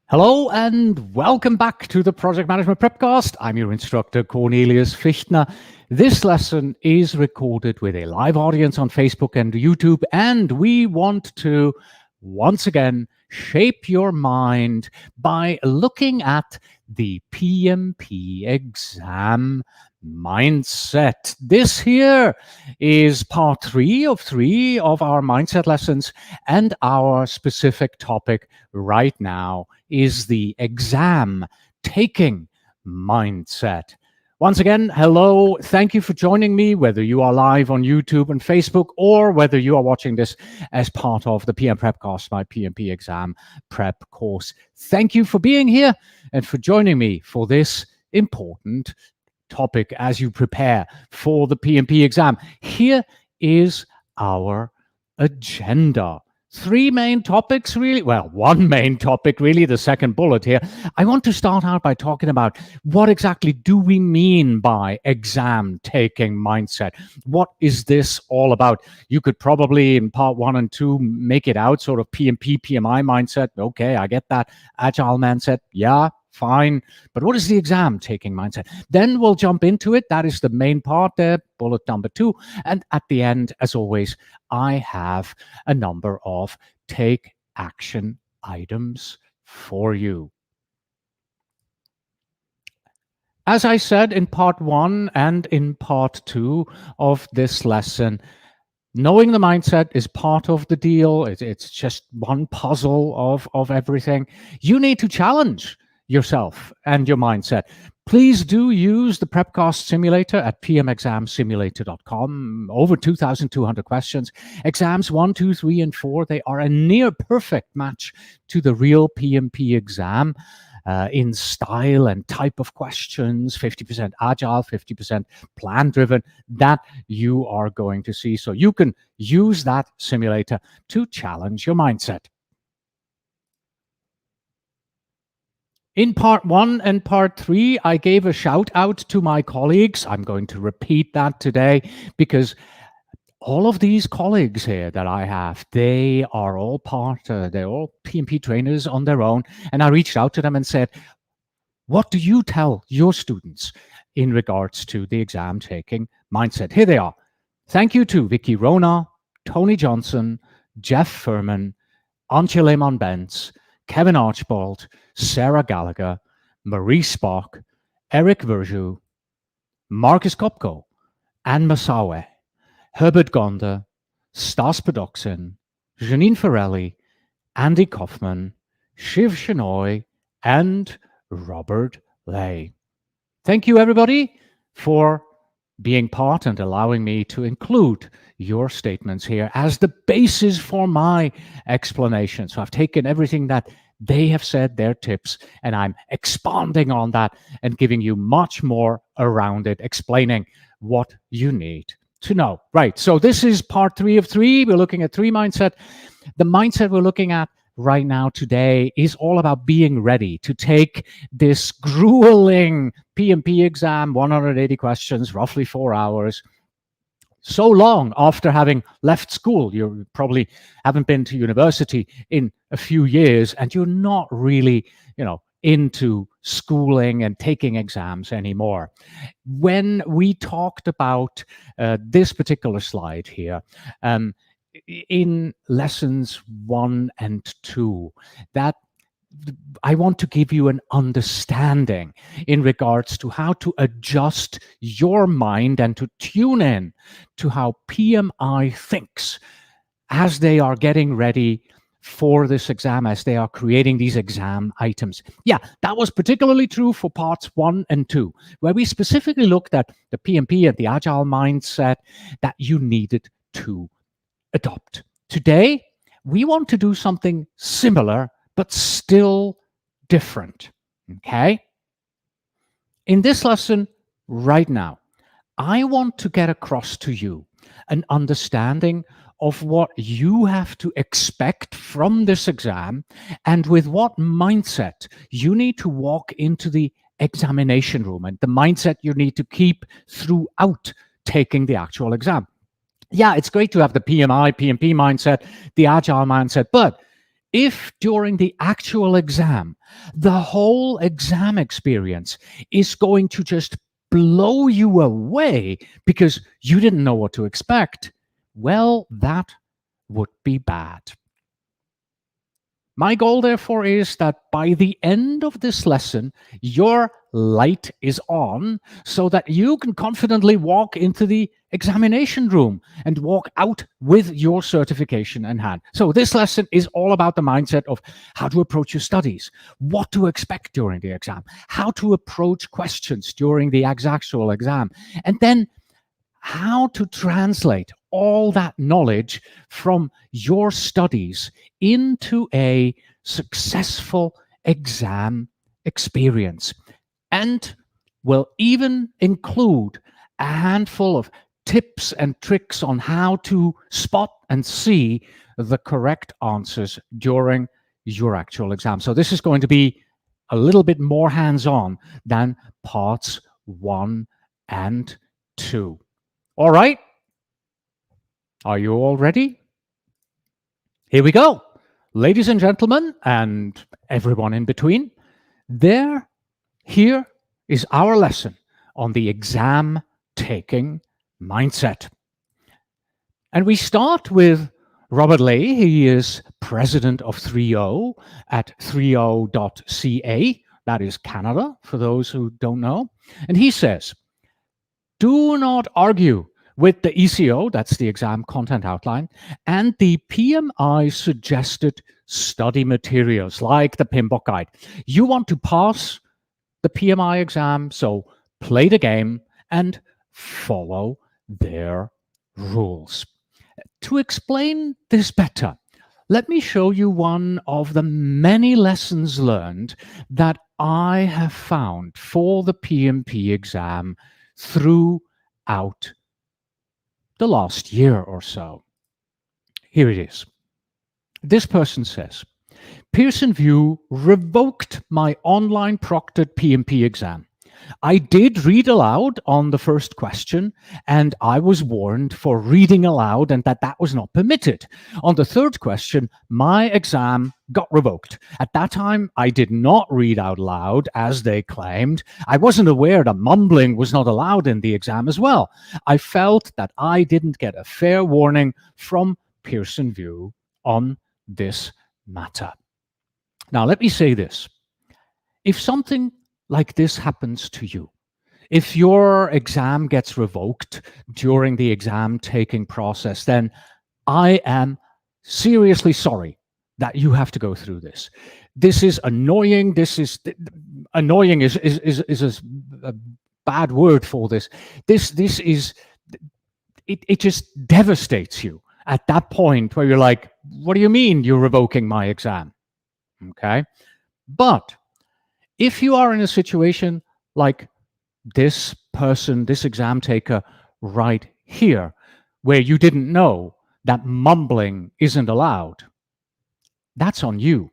Hello and welcome back to the Project Management Prepcast. I'm your instructor, Cornelius Fichtner. This lesson is recorded with a live audience on Facebook and YouTube, and we want to, once again, shape your mind by looking at the PMP exam mindset. This here is part 3 of our mindset lessons, and our specific topic right now is the exam taking mindset. Once again, hello. Thank you for joining me, whether you are live on YouTube and Facebook or whether you are watching this as part of the PM Prepcast, my PMP exam prep course. Thank you for being here and for joining me for this important topic as you prepare for the PMP exam. Here is our agenda. 3 main topics, really. Well, 1 main topic, really, the second bullet here. I want to start out by talking about what exactly do we mean by exam taking mindset? What is this all about? You could probably, in part 1 and 2, make it out, sort of PMP, PMI mindset. Okay, I get that. Agile mindset, yeah, fine. But what is the exam taking mindset? Then we'll jump into it. That is the main part there, bullet number 2. And at the end, as always, I have a number of take action items for you. As I said in part 1 and in part 2 of this lesson, knowing the mindset is part of the deal. It's just one puzzle of everything. You need to challenge yourself and your mindset. Please do use the Prepcast Simulator at pmexamsimulator.com. Over 2,200 questions. Exams 1, 2, 3, and 4, they are a near perfect match to the real PMP exam in style and type of questions, 50% agile, 50% plan-driven, that you are going to see. So you can use that simulator to challenge your mindset. In part 1 and part 3, I gave a shout out to my colleagues. I'm going to repeat that today because all of these colleagues here that I have, they are all they're all PMP trainers on their own. And I reached out to them and said, what do you tell your students in regards to the exam taking mindset? Here they are. Thank you to Vicky Rona, Tony Johnson, Jeff Furman, Antje Lehmann-Benz, Kevin Archibald, Sarah Gallagher, Marie Spock, Eric Verju, Marcus Kopko, Anne Masawe, Herbert Gonda, Stas Podoksin, Janine Farelli, Andy Kaufman, Shiv Shenoy, and Robert Lay. Thank you, everybody, for being part and allowing me to include your statements here as the basis for my explanation. So I've taken everything that they have said, their tips, and I'm expanding on that and giving you much more around it, explaining what you need to know. Right, so this is part 3 of 3. We're looking at 3 mindset. The mindset we're looking at right now today is all about being ready to take this grueling PMP exam, 180 questions, roughly 4 hours. So long after having left school, you probably haven't been to university in a few years, and you're not really, into schooling and taking exams anymore. When we talked about this particular slide here, in lessons 1 and 2, that I want to give you an understanding in regards to how to adjust your mind and to tune in to how PMI thinks as they are getting ready for this exam, as they are creating these exam items. Yeah, that was particularly true for parts 1 and 2, where we specifically looked at the PMP and the agile mindset that you needed to adopt. Today, we want to do something similar, but still different, okay? In this lesson right now, I want to get across to you an understanding of what you have to expect from this exam and with what mindset you need to walk into the examination room and the mindset you need to keep throughout taking the actual exam. Yeah, it's great to have the PMI, PMP mindset, the agile mindset, but If during the actual exam, the whole exam experience is going to just blow you away because you didn't know what to expect, well, that would be bad. My goal, therefore, is that by the end of this lesson, your light is on so that you can confidently walk into the examination room and walk out with your certification in hand. So this lesson is all about the mindset of how to approach your studies, what to expect during the exam, how to approach questions during the actual exam, and then how to translate all that knowledge from your studies into a successful exam experience. And will even include a handful of tips and tricks on how to spot and see the correct answers during your actual exam. So this is going to be a little bit more hands-on than parts 1 and 2. All right? Are you all ready? Here we go. Ladies and gentlemen, and everyone in between, here is our lesson on the exam taking mindset. And we start with Robert Lay. He is president of 3O at 30.ca. That is Canada, for those who don't know. And he says, do not argue with the ECO, that's the exam content outline, and the PMI suggested study materials like the PMBOK guide. You want to pass the PMI exam, so play the game and follow their rules. To explain this better, let me show you one of the many lessons learned that I have found for the PMP exam throughout the last year or so. Here it is. This person says, Pearson VUE revoked my online proctored PMP exam. I did read aloud on the first question, and I was warned for reading aloud and that was not permitted. On the third question, my exam got revoked. At that time, I did not read out loud, as they claimed. I wasn't aware that mumbling was not allowed in the exam as well. I felt that I didn't get a fair warning from Pearson VUE on this matter. Now, let me say this. If something like this happens to you, if your exam gets revoked during the exam taking process, then I am seriously sorry that you have to go through this. This is annoying. Annoying is a bad word for this. It just devastates you at that point where you're like, what do you mean you're revoking my exam? Okay. But if you are in a situation like this person, this exam taker right here, where you didn't know that mumbling isn't allowed, that's on you.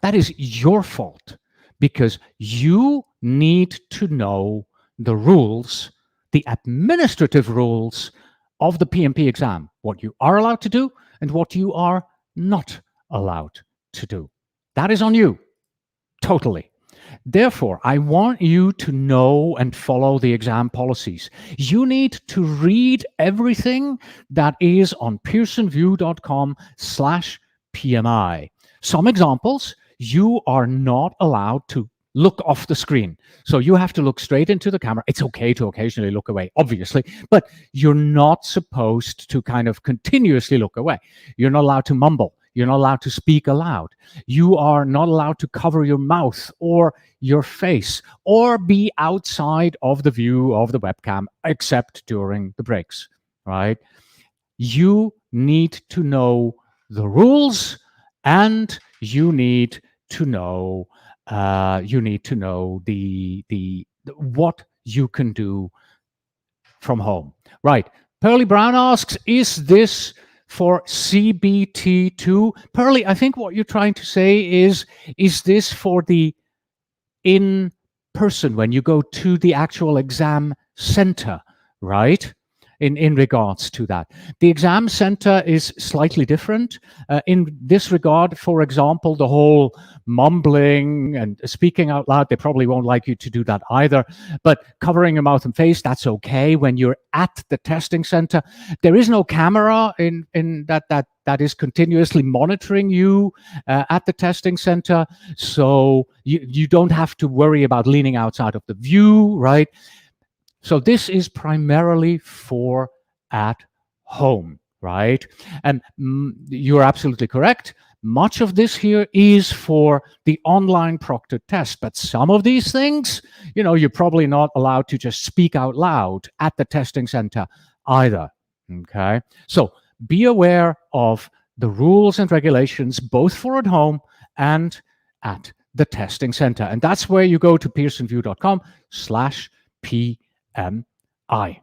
That is your fault, because you need to know the rules, the administrative rules of the PMP exam, what you are allowed to do and what you are not allowed to do. That is on you, totally. Therefore, I want you to know and follow the exam policies. You need to read everything that is on pearsonvue.com/PMI. Some examples, you are not allowed to look off the screen. So you have to look straight into the camera. It's okay to occasionally look away, obviously, but you're not supposed to kind of continuously look away. You're not allowed to mumble. You're not allowed to speak aloud. You are not allowed to cover your mouth or your face or be outside of the view of the webcam, except during the breaks, right? You need to know the rules, and you need to know what you can do from home. Right. Pearly Brown asks, is this for CBT2? Pearly, I think what you're trying to say is this for the in person when you go to the actual exam center, right? in regards to that. The exam center is slightly different. In this regard, for example, the whole mumbling and speaking out loud, they probably won't like you to do that either. But covering your mouth and face, that's okay when you're at the testing center. There is no camera in that is continuously monitoring you at the testing center. So you don't have to worry about leaning outside of the view, right? So this is primarily for at home, right? And you're absolutely correct. Much of this here is for the online proctored test, but some of these things, you're probably not allowed to just speak out loud at the testing center either, okay? So be aware of the rules and regulations, both for at home and at the testing center. And that's where you go to pearsonview.com/PMI.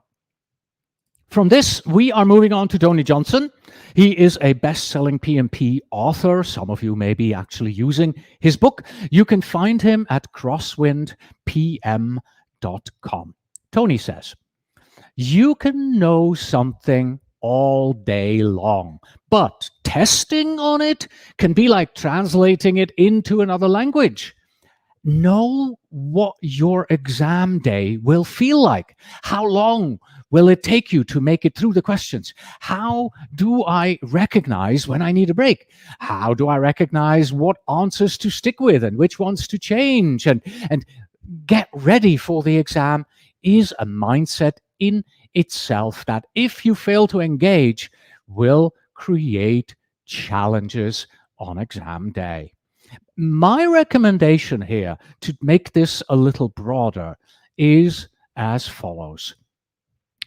From this, we are moving on to Tony Johnson. He is a best-selling PMP author. Some of you may be actually using his book. You can find him at crosswindpm.com. Tony says, you can know something all day long, but testing on it can be like translating it into another language. Know what your exam day will feel like. How long will it take you to make it through the questions? How do I recognize when I need a break? How do I recognize what answers to stick with and which ones to change? And get ready for the exam is a mindset in itself that, if you fail to engage, will create challenges on exam day. My recommendation here, to make this a little broader, is as follows.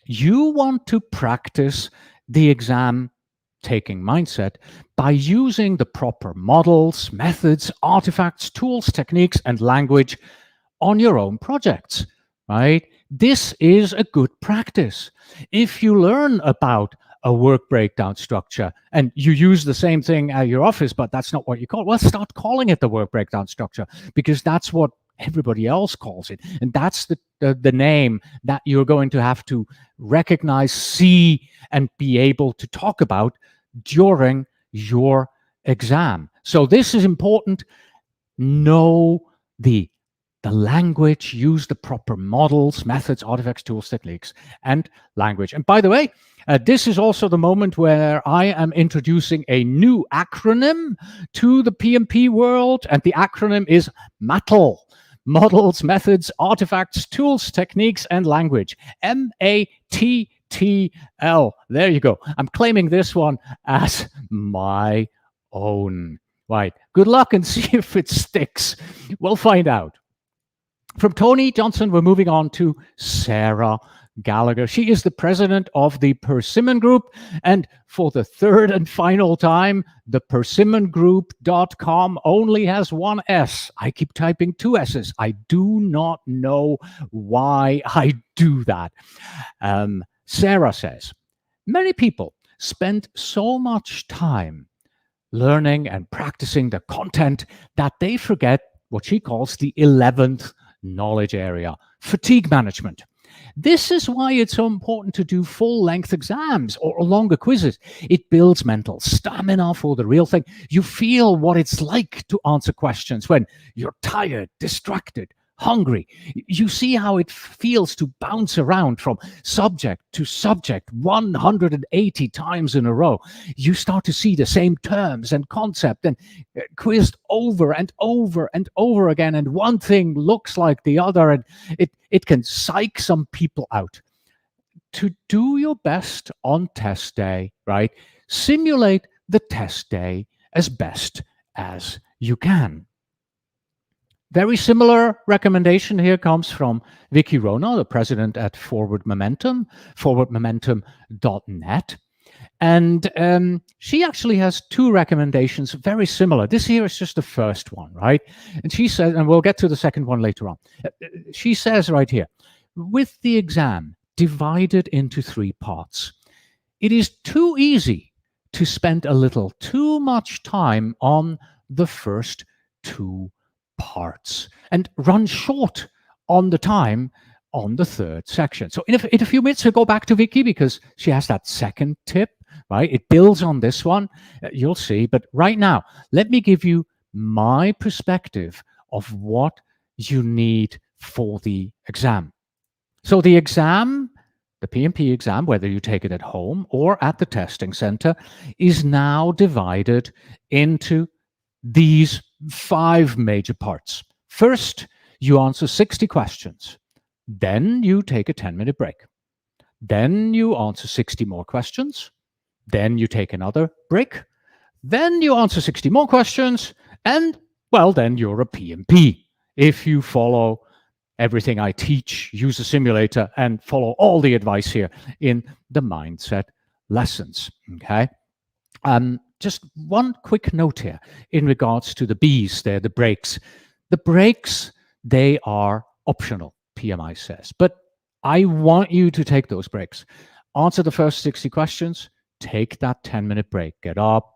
You want to practice the exam taking mindset by using the proper models, methods, artifacts, tools, techniques, and language on your own projects, right? This is a good practice. If you learn about a work breakdown structure and you use the same thing at your office, but that's not what you call it, well, start calling it the work breakdown structure, because that's what everybody else calls it. And that's the name that you're going to have to recognize, see, and be able to talk about during your exam. So this is important. Know the language, use the proper models, methods, artifacts, tools, techniques, and language. And by the way, this is also the moment where I am introducing a new acronym to the PMP world, and the acronym is MATL. Models, methods, artifacts, tools, techniques, and language. MATTL. There you go. I'm claiming this one as my own. Right. Good luck and see if it sticks. We'll find out. From Tony Johnson, we're moving on to Sarah Gallagher. She is the president of the Persimmon Group. And for the third and final time, the persimmongroup.com only has one S. I keep typing two S's. I do not know why I do that. Sarah says, many people spend so much time learning and practicing the content that they forget what she calls the 11th knowledge area, fatigue management. This is why it's so important to do full-length exams or longer quizzes. It builds mental stamina for the real thing. You feel what it's like to answer questions when you're tired, distracted, hungry. You see how it feels to bounce around from subject to subject 180 times in a row. You start to see the same terms and concept and quizzed over and over and over again, and one thing looks like the other, and it can psych some people out. To do your best on test day, right? Simulate the test day as best as you can. Very similar recommendation here comes from Vicky Rona, the president at Forward Momentum, forwardmomentum.net. And she actually has two recommendations, very similar. This here is just the first one, right? And she says, and we'll get to the second one later on. She says right here, with the exam divided into 3 parts, it is too easy to spend a little too much time on the first 2 parts and run short on the time on the third section. So in a few minutes, we'll go back to Vicky because she has that second tip, right? It builds on this one, you'll see. But right now, let me give you my perspective of what you need for the exam. So the exam, the PMP exam, whether you take it at home or at the testing center, is now divided into these 5 major parts. First, you answer 60 questions. Then you take a 10-minute break. Then you answer 60 more questions. Then you take another break. Then you answer 60 more questions. And, well, then you're a PMP. If you follow everything I teach, use a simulator, and follow all the advice here in the mindset lessons, okay? Just one quick note here in regards to the B's there, the breaks. The breaks, they are optional, PMI says, but I want you to take those breaks. Answer the first 60 questions, take that 10-minute break, get up,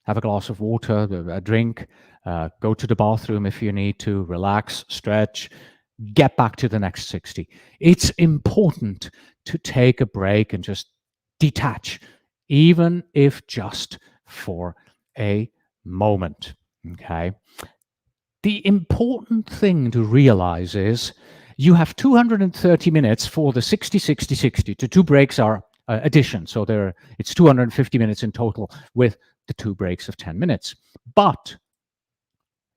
have a glass of water, a drink, go to the bathroom if you need to, relax, stretch, get back to the next 60. It's important to take a break and just detach, even if just for a moment, okay? The important thing to realize is you have 230 minutes for the 60, 60, 60. The 2 breaks are addition, so it's 250 minutes in total with the 2 breaks of 10 minutes. But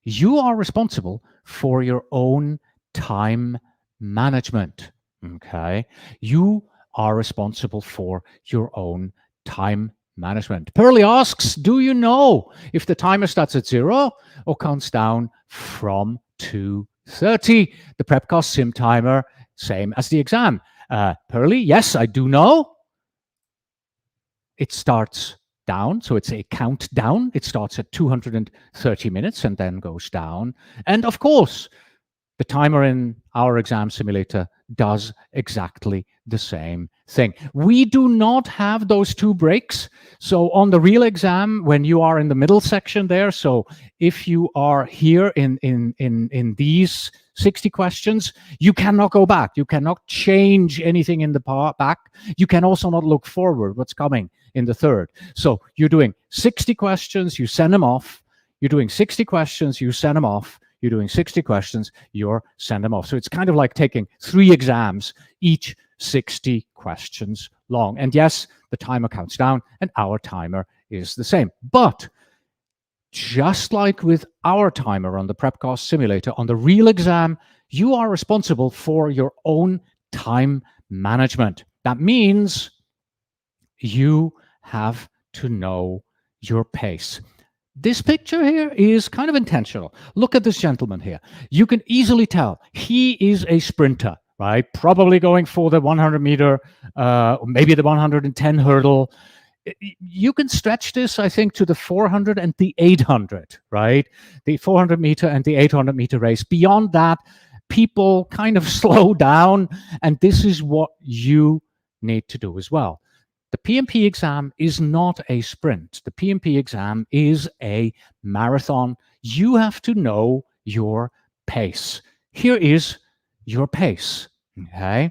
you are responsible for your own time management, okay? You are responsible for your own time management. Pearlie asks, do you know if the timer starts at 0 or counts down from 2:30? The PrepCast sim timer, same as the exam. Pearlie, yes, I do know. It starts down, so it's a countdown. It starts at 230 minutes and then goes down. And of course, the timer in our exam simulator does exactly the same thing. We do not have those 2 breaks. So on the real exam, when you are in the middle section there, so if you are here in these 60 questions, you cannot go back. You cannot change anything in the back. You can also not look forward, what's coming in the third. So you're doing 60 questions, you send them off. You're doing 60 questions, you send them off. You're doing 60 questions, you're send them off. So it's kind of like taking 3 exams, each 60 questions long. And yes, the timer counts down and our timer is the same. But just like with our timer on the PrepCast simulator, on the real exam, you are responsible for your own time management. That means you have to know your pace. This picture here is kind of intentional. Look at this gentleman here. You can easily tell he is a sprinter, right? Probably going for the 100 meter, maybe the 110 hurdle. You can stretch this, I think, to the 400 and the 800, right? The 400 meter and the 800 meter race. Beyond that, people kind of slow down, and this is what you need to do as well. The PMP exam is not a sprint. The PMP exam is a marathon. You have to know your pace. Here is your pace, okay?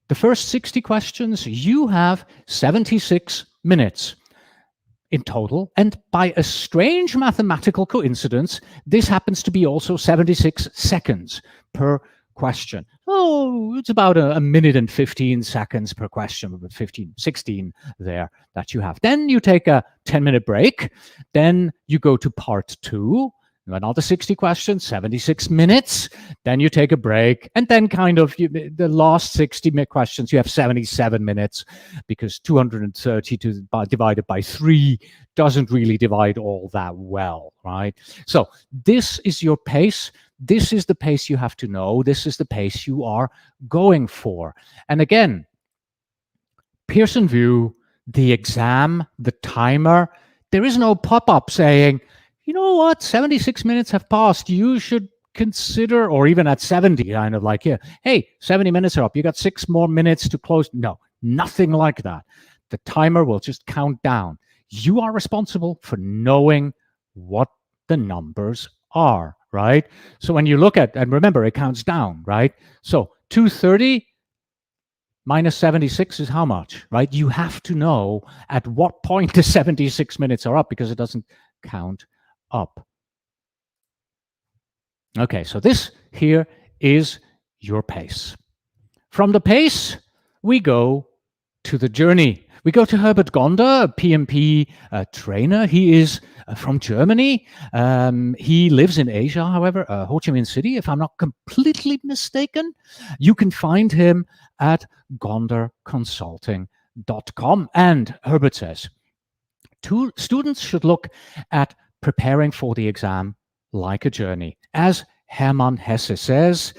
The first 60 questions, you have 76 minutes in total. And by a strange mathematical coincidence, this happens to be also 76 seconds per question. Oh, it's about a minute and 15 seconds per question, but 16 there that you have. Then you take a 10-minute break. Then you go to part 2. Another 60 questions, 76 minutes. Then you take a break. And then kind of the last 60 questions, you have 77 minutes because 230 divided by 3 doesn't really divide all that well, right? So this is your pace. This is the pace you have to know. This is the pace you are going for. And again, Pearson VUE, the exam, the timer, there is no pop-up saying, you know what, 76 minutes have passed. You should consider, or even at 70, kind of like, yeah, hey, 70 minutes are up. You got 6 more minutes to close. No, nothing like that. The timer will just count down. You are responsible for knowing what the numbers are, right? So when you look at, and remember, it counts down, right? So 230 minus 76 is how much, right? You have to know at what point the 76 minutes are up because it doesn't count up. Okay, so this here is your pace. From the pace, we go to the journey. We go to Herbert Gonder, a PMP trainer. He is from Germany. He lives in Asia, however, Ho Chi Minh City, if I'm not completely mistaken. You can find him at gonderconsulting.com. And Herbert says, students should look at preparing for the exam like a journey. As Hermann Hesse says,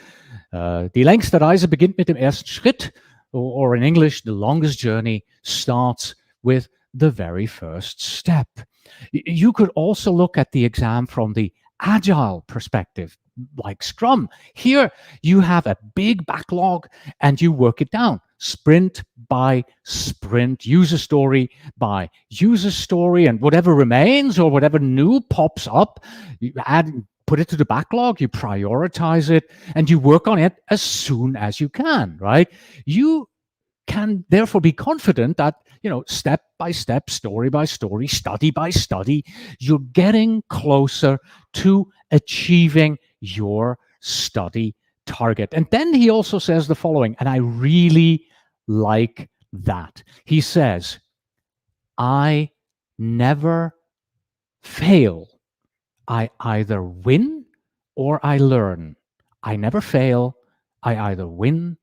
die längste Reise beginnt mit dem ersten Schritt, or in English, the longest journey starts with the very first step. You could also look at the exam from the agile perspective, like Scrum. Here, you have a big backlog and you work it down, sprint by sprint, user story by user story, and whatever remains or whatever new pops up, you put it to the backlog, you prioritize it, and you work on it as soon as you can, right? You can therefore be confident that, step by step, story by story, study by study, you're getting closer to achieving your study target. And then he also says the following, and I really like that. He says, I never fail. I either win or I learn. I never fail. I either win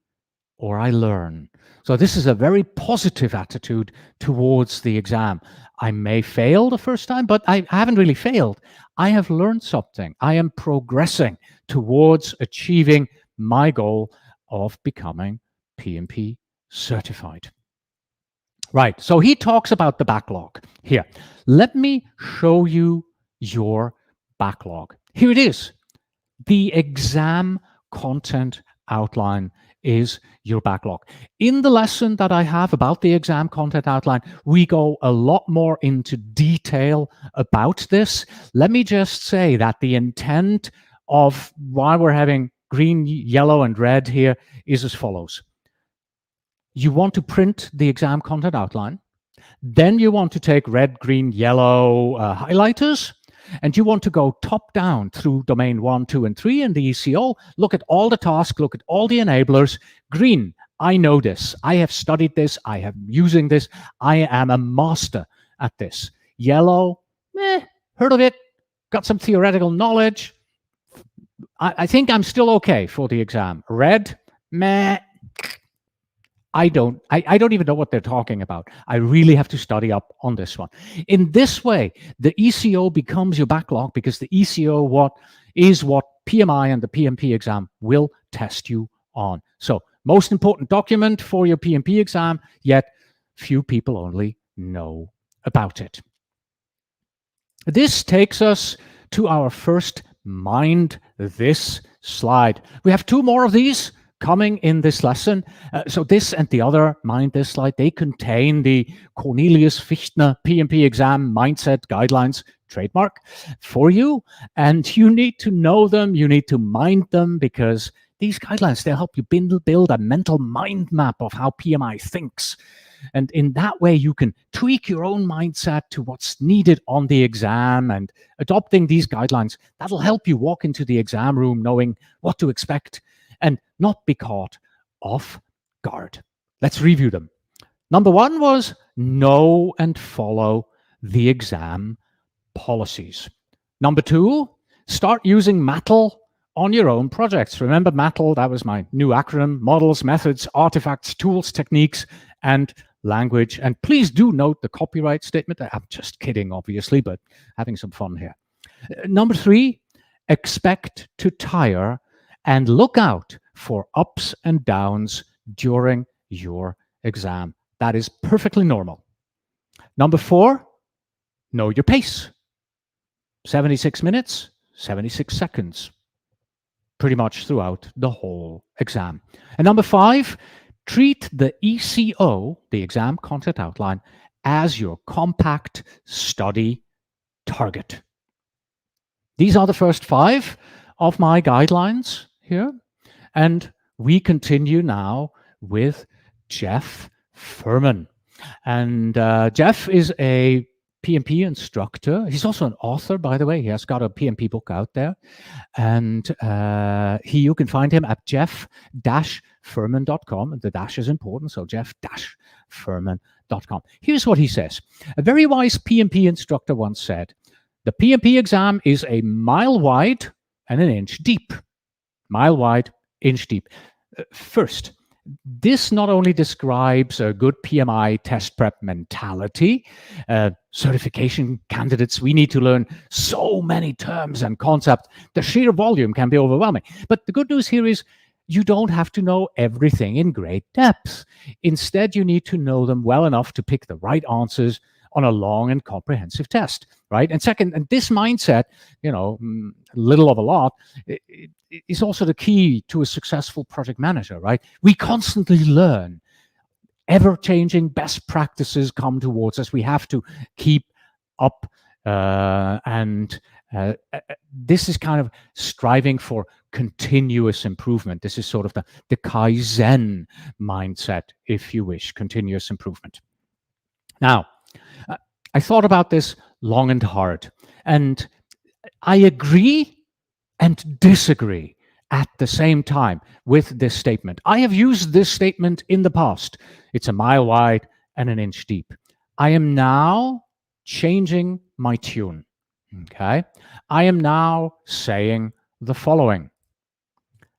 or I learn. So this is a very positive attitude towards the exam. I may fail the first time, but I haven't really failed. I have learned something. I am progressing towards achieving my goal of becoming PMP certified. Right, so he talks about the backlog. Here, let me show you your backlog. Here it is. The exam content outline is your backlog. In the lesson that I have about the exam content outline, we go a lot more into detail about this. Let me just say that the intent of why we're having green, yellow, and red here is as follows. You want to print the exam content outline. Then you want to take red, green, yellow highlighters, and you want to go top down through domain 1, 2, and 3 in the ECO, look at all the tasks, look at all the enablers. Green, I know this. I have studied this. I am using this. I am a master at this. Yellow, heard of it, got some theoretical knowledge. I think I'm still okay for the exam. Red, meh. I don't even know what they're talking about. I really have to study up on this one. In this way, the ECO becomes your backlog because the ECO what PMI and the PMP exam will test you on. So most important document for your PMP exam, yet few people only know about it. This takes us to our first Mind This slide. We have 2 more of these coming in this lesson. So this and the other Mind This slide, they contain the Cornelius Fichtner PMP exam mindset guidelines trademark for you. And you need to know them. You need to mind them because these guidelines, they'll help you build a mental mind map of how PMI thinks. And in that way, you can tweak your own mindset to what's needed on the exam, and adopting these guidelines, that'll help you walk into the exam room knowing what to expect and not be caught off guard. Let's review them. Number 1 was know and follow the exam policies. Number 2, start using MATL on your own projects. Remember MATL, that was my new acronym: models, methods, artifacts, tools, techniques, and language. And please do note the copyright statement. I'm just kidding, obviously, but having some fun here. Number 3, expect to tire and look out for ups and downs during your exam. That is perfectly normal. Number 4, know your pace. 76 minutes, 76 seconds, pretty much throughout the whole exam. And number 5, treat the ECO, the exam content outline, as your compact study target. These are the first 5. of my guidelines here. And we continue now with Jeff Furman. And Jeff is a PMP instructor. He's also an author, by the way. He has got a PMP book out there. And you can find him at jeff-furman.com. The dash is important, so jeff-furman.com. Here's what he says. A very wise PMP instructor once said, the PMP exam is a mile wide and an inch deep. Mile wide, inch deep. First, this not only describes a good PMI test prep mentality, certification candidates, we need to learn so many terms and concepts. The sheer volume can be overwhelming. But the good news here is you don't have to know everything in great depth. Instead, you need to know them well enough to pick the right answers on a long and comprehensive test, right? And second, and this mindset, little of a lot, is also the key to a successful project manager, right? We constantly learn. Ever-changing best practices come towards us. We have to keep up, and this is kind of striving for continuous improvement. This is sort of the Kaizen mindset, if you wish, continuous improvement. Now, I thought about this long and hard, and I agree and disagree at the same time with this statement. I have used this statement in the past. It's a mile wide and an inch deep. I am now changing my tune. Okay? I am now saying the following.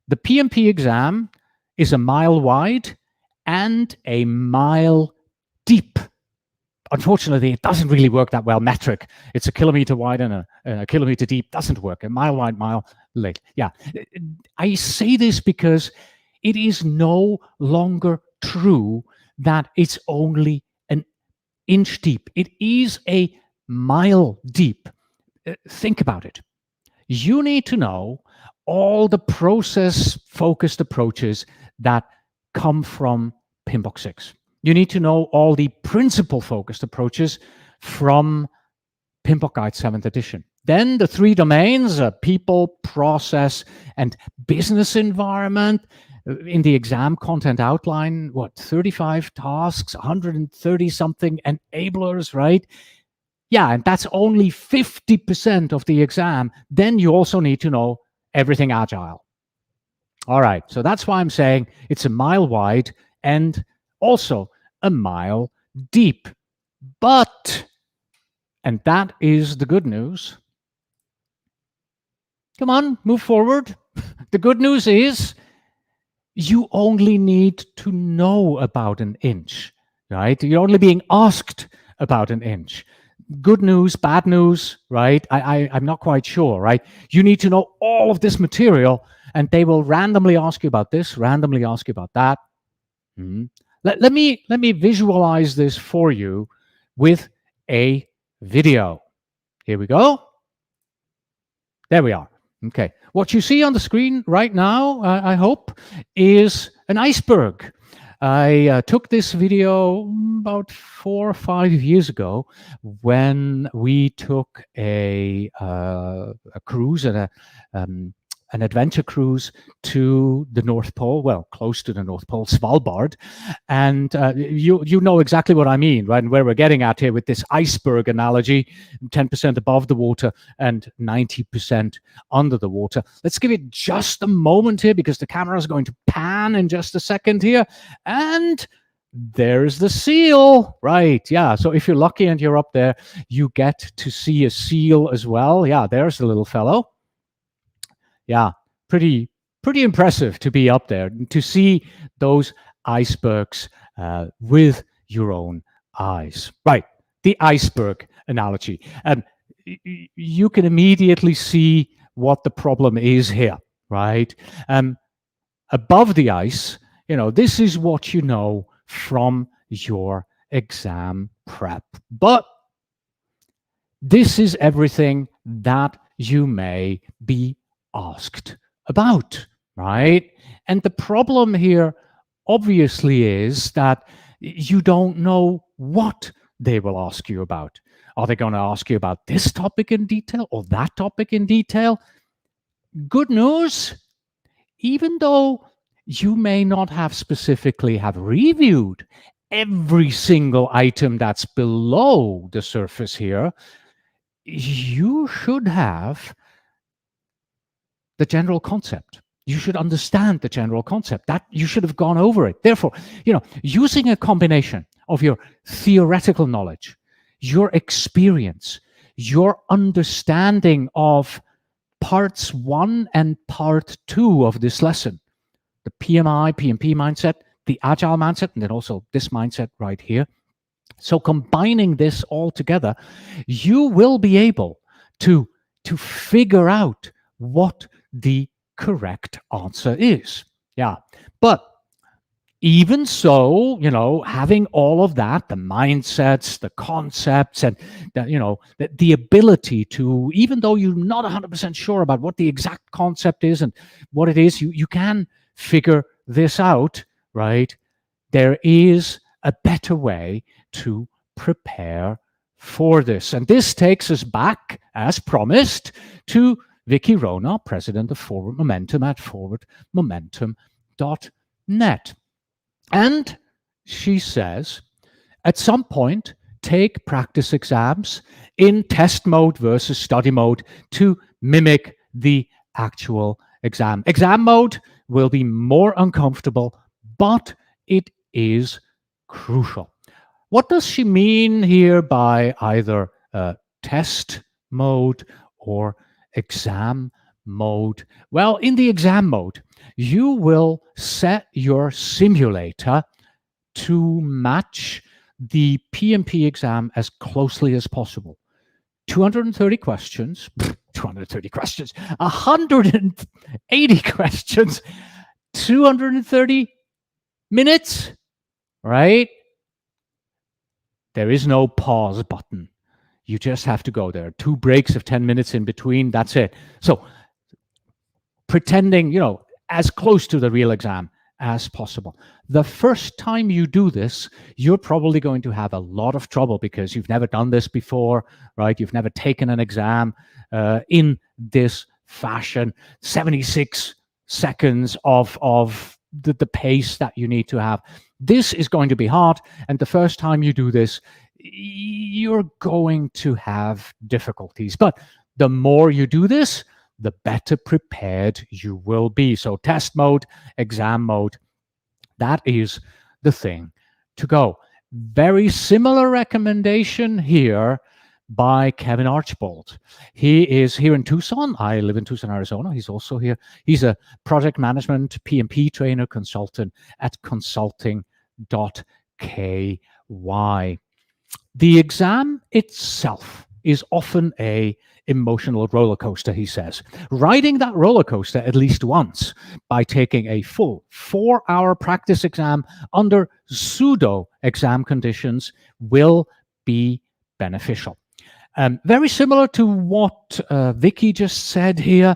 The PMP exam is a mile wide and a mile deep. Unfortunately, it doesn't really work that well metric. It's a kilometer wide and a kilometer deep. Doesn't work. A mile wide, mile late. Yeah. I say this because it is no longer true that it's only an inch deep. It is a mile deep. Think about it. You need to know all the process-focused approaches that come from PMBOK 6. You need to know all the principle-focused approaches from PMBOK Guide 7th edition. Then the 3 domains, people, process, and business environment. In the exam content outline, 35 tasks, 130-something enablers, right? Yeah, and that's only 50% of the exam. Then you also need to know everything agile. All right, so that's why I'm saying it's a mile wide and also a mile deep. But, and that is the good news. Come on, move forward. The good news is you only need to know about an inch, right? You're only being asked about an inch. Good news, bad news, right? I'm not quite sure, right? You need to know all of this material, and they will randomly ask you about this, randomly ask you about that. Let me visualize this for you with a video. Here we go. There we are. Okay. What you see on the screen right now, I hope, is an iceberg. I took this video about 4 or 5 years ago when we took a cruise and an adventure cruise to the North Pole, well, close to the North Pole, Svalbard. And you know exactly what I mean, right? And where we're getting at here with this iceberg analogy, 10% above the water and 90% under the water. Let's give it just a moment here because the camera is going to pan in just a second here. And there's the seal, right? Yeah, so if you're lucky and you're up there, you get to see a seal as well. Yeah, there's the little fellow. Yeah, pretty impressive to be up there, to see those icebergs with your own eyes. Right, the iceberg analogy. You can immediately see what the problem is here, right? Above the ice, this is what you know from your exam prep. But this is everything that you may be asked about, right? And the problem here obviously is that you don't know what they will ask you about. Are they going to ask you about this topic in detail or that topic in detail? Good news, even though you may not have specifically have reviewed every single item that's below the surface here, you should have the general concept. You should understand the general concept. That you should have gone over it. Therefore, using a combination of your theoretical knowledge, your experience, your understanding of parts 1 and part 2 of this lesson, the PMI, PMP mindset, the agile mindset, and then also this mindset right here. So combining this all together, you will be able to figure out what the correct answer is. Yeah. But even so, having all of that, the mindsets, the concepts, and the ability to, even though you're not 100% sure about what the exact concept is and what it is, you can figure this out, right? There is a better way to prepare for this. And this takes us back, as promised, to Vicky Rona, president of Forward Momentum at forwardmomentum.net. And she says, at some point, take practice exams in test mode versus study mode to mimic the actual exam. Exam mode will be more uncomfortable, but it is crucial. What does she mean here by either test mode or exam mode? Well, in the exam mode, you will set your simulator to match the PMP exam as closely as possible. 230 questions, 230 questions, 180 questions, 230 minutes, right? There is no pause button. You just have to go there. 2 breaks of 10 minutes in between, that's it. So pretending, as close to the real exam as possible. The first time you do this, you're probably going to have a lot of trouble because you've never done this before, right? You've never taken an exam in this fashion. 76 seconds of the pace that you need to have. This is going to be hard, and the first time you do this, you're going to have difficulties. But the more you do this, the better prepared you will be. So test mode, exam mode, that is the thing to go. Very similar recommendation here by Kevin Archbold. He is here in Tucson. I live in Tucson, Arizona. He's also here. He's a project management PMP trainer consultant at consulting.ky. The exam itself is often a emotional roller coaster, he says. Riding that roller coaster at least once by taking a full 4-hour practice exam under pseudo exam conditions will be beneficial. Very similar to what Vicky just said here.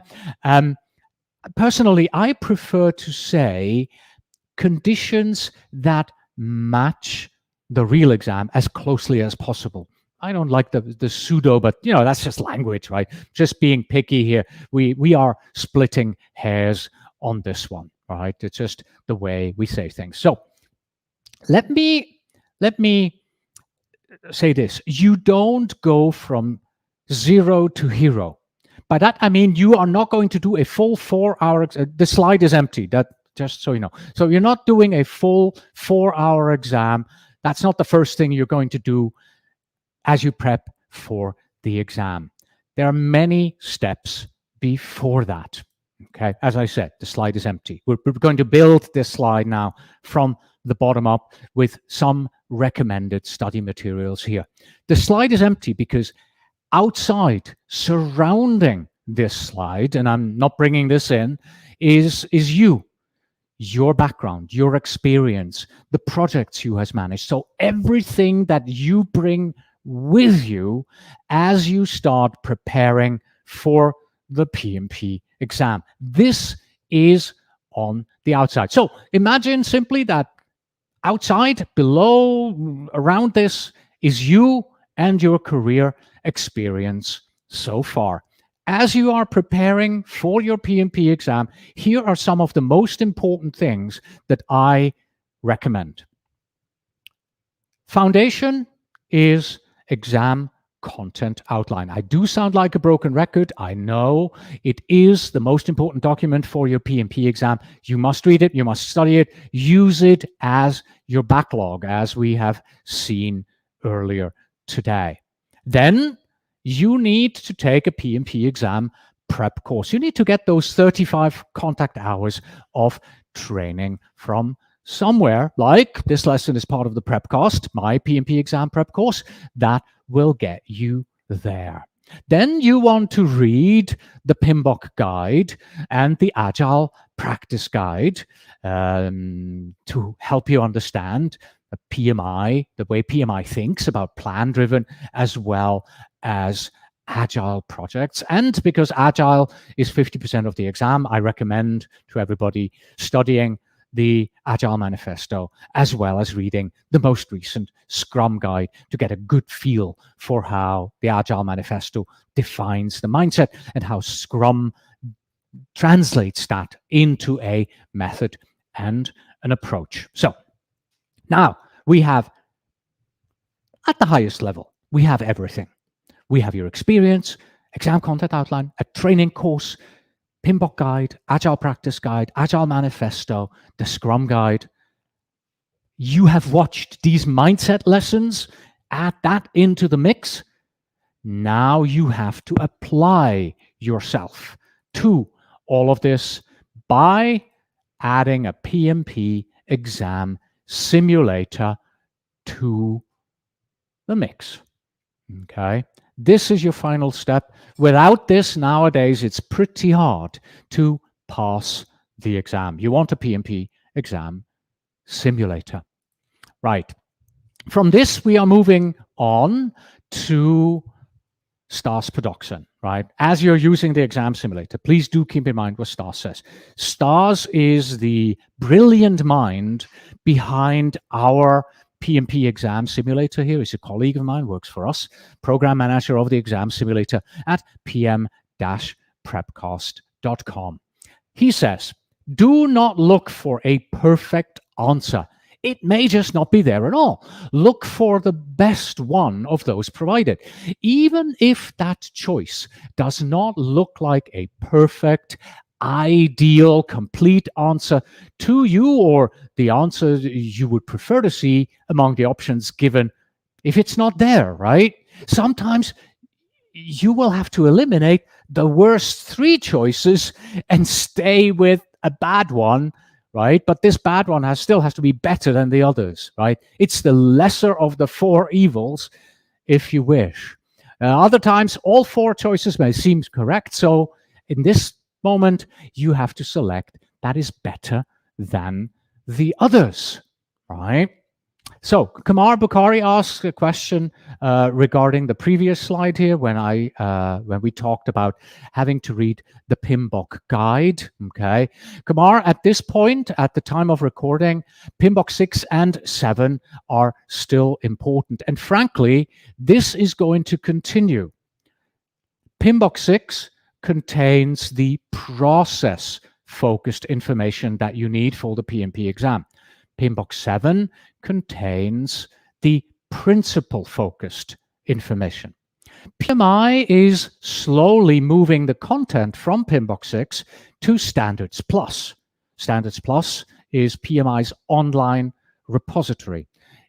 Personally, I prefer to say conditions that match the real exam as closely as possible. I don't like the pseudo, but that's just language, right? Just being picky here. We are splitting hairs on this one, right? It's just the way we say things. So let me say this. You don't go from 0 to hero. By that, I mean you are not going to do a full 4-hour, the slide is empty, that just so you know. So you're not doing a full 4-hour exam. That's not the first thing you're going to do as you prep for the exam. There are many steps before that. Okay, as I said, the slide is empty. We're going to build this slide now from the bottom up with some recommended study materials here. The slide is empty because outside, surrounding this slide, and I'm not bringing this in, is you, your background, your experience, the projects you has managed. So everything that you bring with you as you start preparing for the PMP exam. This is on the outside. So imagine simply that outside, below, around this is you and your career experience so far. as you are preparing for your PMP exam, here are some of the most important things that I recommend. Foundation is exam content outline. I do sound like a broken record. I know it is the most important document for your PMP exam. You must read it, you must study it, use it as your backlog, as we have seen earlier today. Then you need to take a PMP exam prep course. You need to get those 35 contact hours of training from somewhere, like this lesson is part of the Prepcast, my PMP exam prep course, that will get you there. Then you want to read the PMBOK guide and the Agile practice guide to help you understand the PMI, the way PMI thinks about plan-driven as well as Agile projects. And because Agile is 50% of the exam, I recommend to everybody studying the Agile Manifesto, as well as reading the most recent Scrum Guide to get a good feel for how the Agile Manifesto defines the mindset and how Scrum translates that into a method and an approach. So now we have, at the highest level, we have everything. We have your experience, exam content outline, a training course, PMBOK guide, Agile practice guide, Agile manifesto, the Scrum guide. You have watched these mindset lessons, add that into the mix. Now you have to apply yourself to all of this by adding a PMP exam simulator to the mix. Okay, this is your final step. Without this, nowadays, it's pretty hard to pass the exam. You want a PMP exam simulator. Right. From this, we are moving on to STARS production, right? As you're using the exam simulator, please do keep in mind what STARS says. STARS is the brilliant mind behind our PMP exam simulator. Here is a colleague of mine, works for us, program manager of the exam simulator at pm-prepcast.com. He says, do not look for a perfect answer. It may just not be there at all. Look for the best one of those provided. Even if that choice does not look like a perfect, ideal, complete answer to you, or the answer you would prefer to see among the options given, if it's not there, right? Sometimes you will have to eliminate the worst three choices and stay with a bad one, right? But this bad one still has to be better than the others, right? It's the lesser of the four evils, if you wish. Other times, all four choices may seem correct. So in this moment, you have to select that is better than the others, right? So Kamar Bukhari asks a question regarding the previous slide here when we talked about having to read the PMBOK guide. Okay, Kamar, at this point, at the time of recording, PMBOK 6 and 7 are still important, and frankly, this is going to continue. PMBOK 6 contains the process-focused information that you need for the PMP exam. PMBOK 7 contains the principle-focused information. PMI is slowly moving the content from PMBOK 6 to Standards Plus. Standards Plus is PMI's online repository.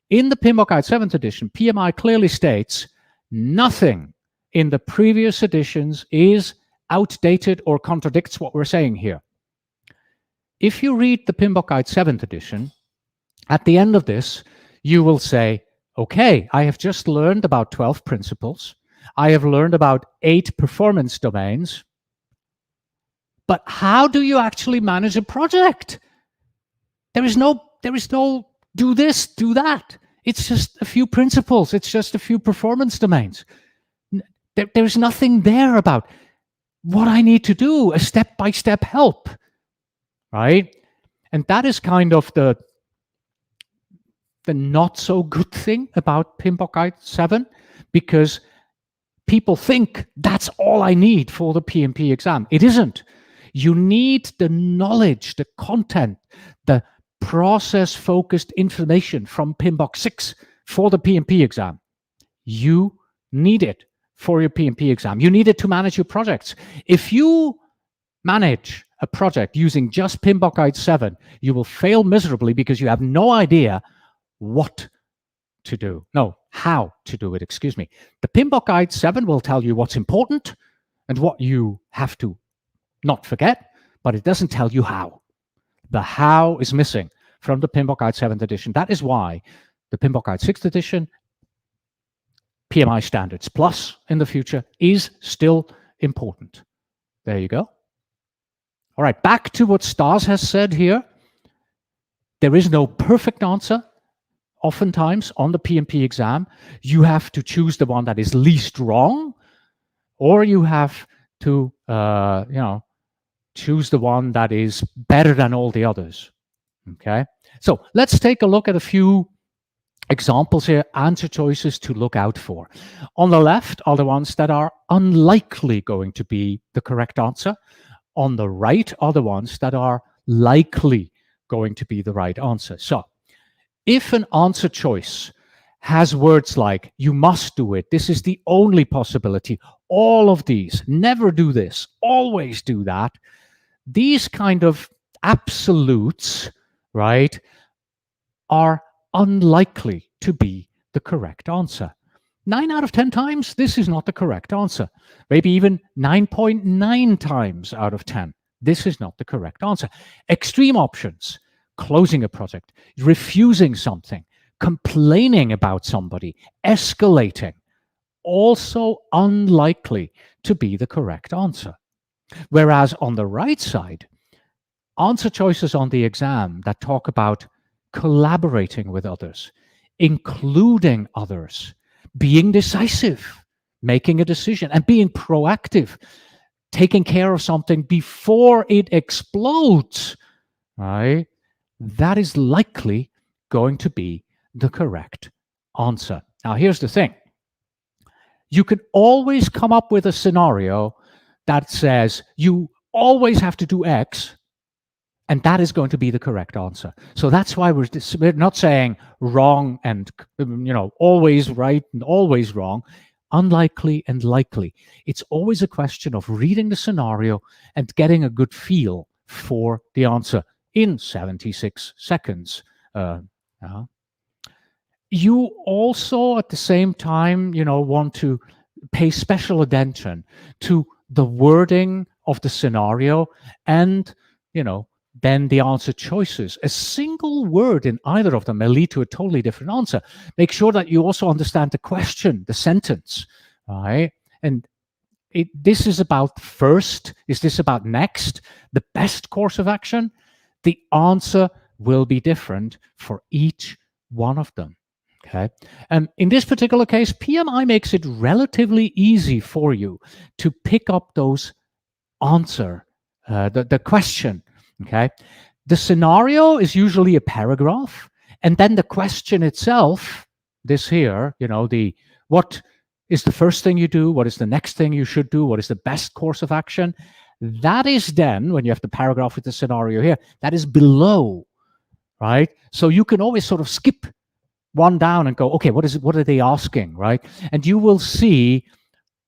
In the PMBOK Guide 7th edition, PMI clearly states nothing in the previous editions is outdated or contradicts what we're saying here. If you read the PMBOK Guide 7th edition, at the end of this, you will say, okay, I have just learned about 12 principles. I have learned about 8 performance domains. But how do you actually manage a project? There is no do this, do that. It's just a few principles. It's just a few performance domains. There's nothing there about what I need to do, a step-by-step help, right? And that is kind of the not so good thing about PMBOK Guide 7, because people think that's all I need for the PMP exam. It isn't. You need the knowledge, the content, the process-focused information from PMBOK 6 for the PMP exam. You need it for your PMP exam. You need it to manage your projects. If you manage a project using just PMBOK Guide 7, you will fail miserably because you have no idea what to do. No, how to do it, excuse me. The PMBOK Guide 7 will tell you what's important and what you have to not forget, but it doesn't tell you how. The how is missing from the PMBOK Guide 7th edition. That is why the PMBOK Guide 6th edition, PMI Standards Plus in the future, is still important. There you go. All right, back to what Stas has said here. There is no perfect answer. Oftentimes on the PMP exam, you have to choose the one that is least wrong, or you have to, choose the one that is better than all the others. Okay, so let's take a look at a few examples here, answer choices to look out for. On the left are the ones that are unlikely going to be the correct answer. On the right are the ones that are likely going to be the right answer. So if an answer choice has words like, you must do it, this is the only possibility, all of these, never do this, always do that, these kind of absolutes, right, are unlikely to be the correct answer. 9 out of 10 times, this is not the correct answer. Maybe even 9.9 times out of 10, this is not the correct answer. Extreme options: closing a project, refusing something, complaining about somebody, escalating, also unlikely to be the correct answer. Whereas on the right side, answer choices on the exam that talk about collaborating with others, including others, being decisive, making a decision, and being proactive, taking care of something before it explodes, right? That is likely going to be the correct answer. Now, here's the thing. You can always come up with a scenario that says you always have to do X, and that is going to be the correct answer. So that's why we're not saying wrong and, always right and always wrong, unlikely and likely. It's always a question of reading the scenario and getting a good feel for the answer in 76 seconds. You also, at the same time, want to pay special attention to the wording of the scenario and, then the answer choices. A single word in either of them may lead to a totally different answer. Make sure that you also understand the question, the sentence, right? And this is about first, is this about next, the best course of action? The answer will be different for each one of them. Okay. In this particular case, PMI makes it relatively easy for you to pick up those answer, the question. Okay. The scenario is usually a paragraph, and then the question itself, this here, what is the first thing you do? What is the next thing you should do? What is the best course of action? That is then, when you have the paragraph with the scenario here, that is below, right? So you can always sort of skip one down and go, okay, what are they asking, right? And you will see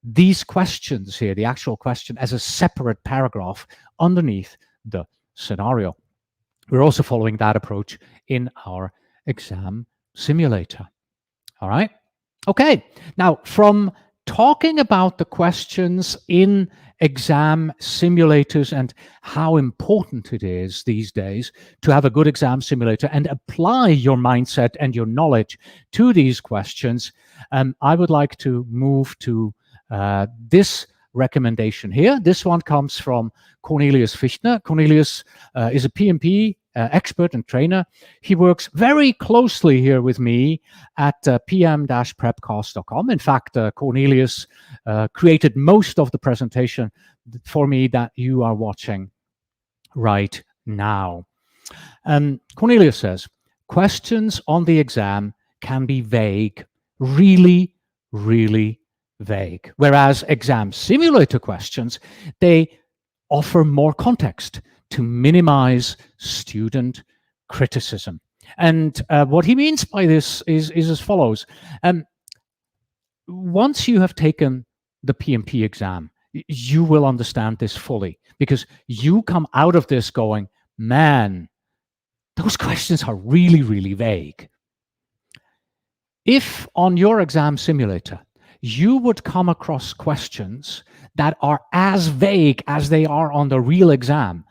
these questions here, the actual question, as a separate paragraph underneath the scenario. We're also following that approach in our exam simulator. All right? Okay. Now, from talking about the questions in exam simulators and how important it is these days to have a good exam simulator and apply your mindset and your knowledge to these questions, I would like to move to this recommendation here. This one comes from Cornelius Fichtner. Cornelius is a PMP expert and trainer. He works very closely here with me at pm-prepcast.com. In fact, Cornelius created most of the presentation for me that you are watching right now. Cornelius says, questions on the exam can be vague, really, really vague. Whereas exam simulator questions, they offer more context to minimize student criticism. And what he means by this is as follows. Once you have taken the PMP exam, you will understand this fully, because you come out of this going, man, those questions are really, really vague. If on your exam simulator, you would come across questions that are as vague as they are on the real exam,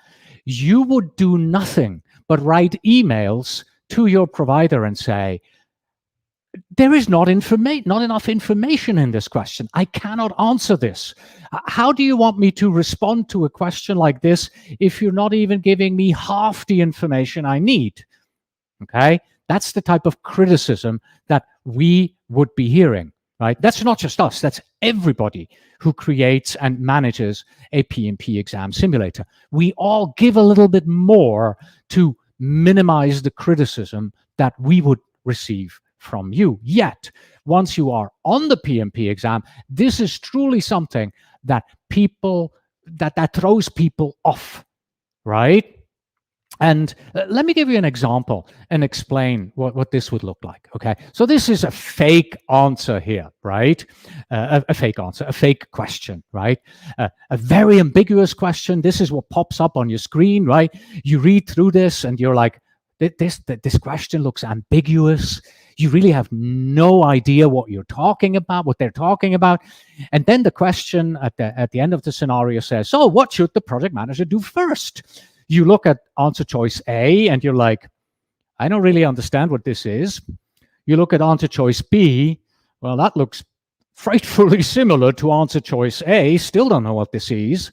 you would do nothing but write emails to your provider and say, there is not enough information in this question. I cannot answer this. How do you want me to respond to a question like this if you're not even giving me half the information I need? Okay, that's the type of criticism that we would be hearing, right? That's not just us, that's everybody who creates and manages a PMP exam simulator. We all give a little bit more to minimize the criticism that we would receive from you. Yet, once you are on the PMP exam, this is truly something that that throws people off, right? And let me give you an example and explain what this would look like, okay? So this is a fake answer here, right? A fake answer, a fake question, right? A very ambiguous question. This is what pops up on your screen, right? You read through this and you're like, this question looks ambiguous. You really have no idea what you're talking about, what they're talking about. And then the question at the end of the scenario says, so what should the project manager do first? You look at answer choice A and you're like, I don't really understand what this is. You look at answer choice B, well, that looks frightfully similar to answer choice A, still don't know what this is.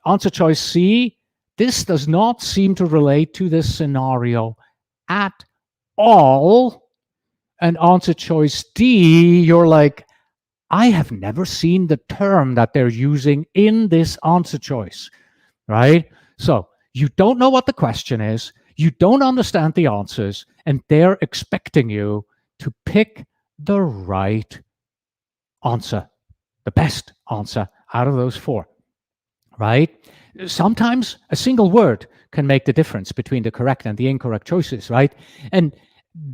Answer choice C, this does not seem to relate to this scenario at all. And answer choice D, you're like, I have never seen the term that they're using in this answer choice, right? So you don't know what the question is, you don't understand the answers, and they're expecting you to pick the right answer, the best answer out of those four, right? Sometimes a single word can make the difference between the correct and the incorrect choices, right? And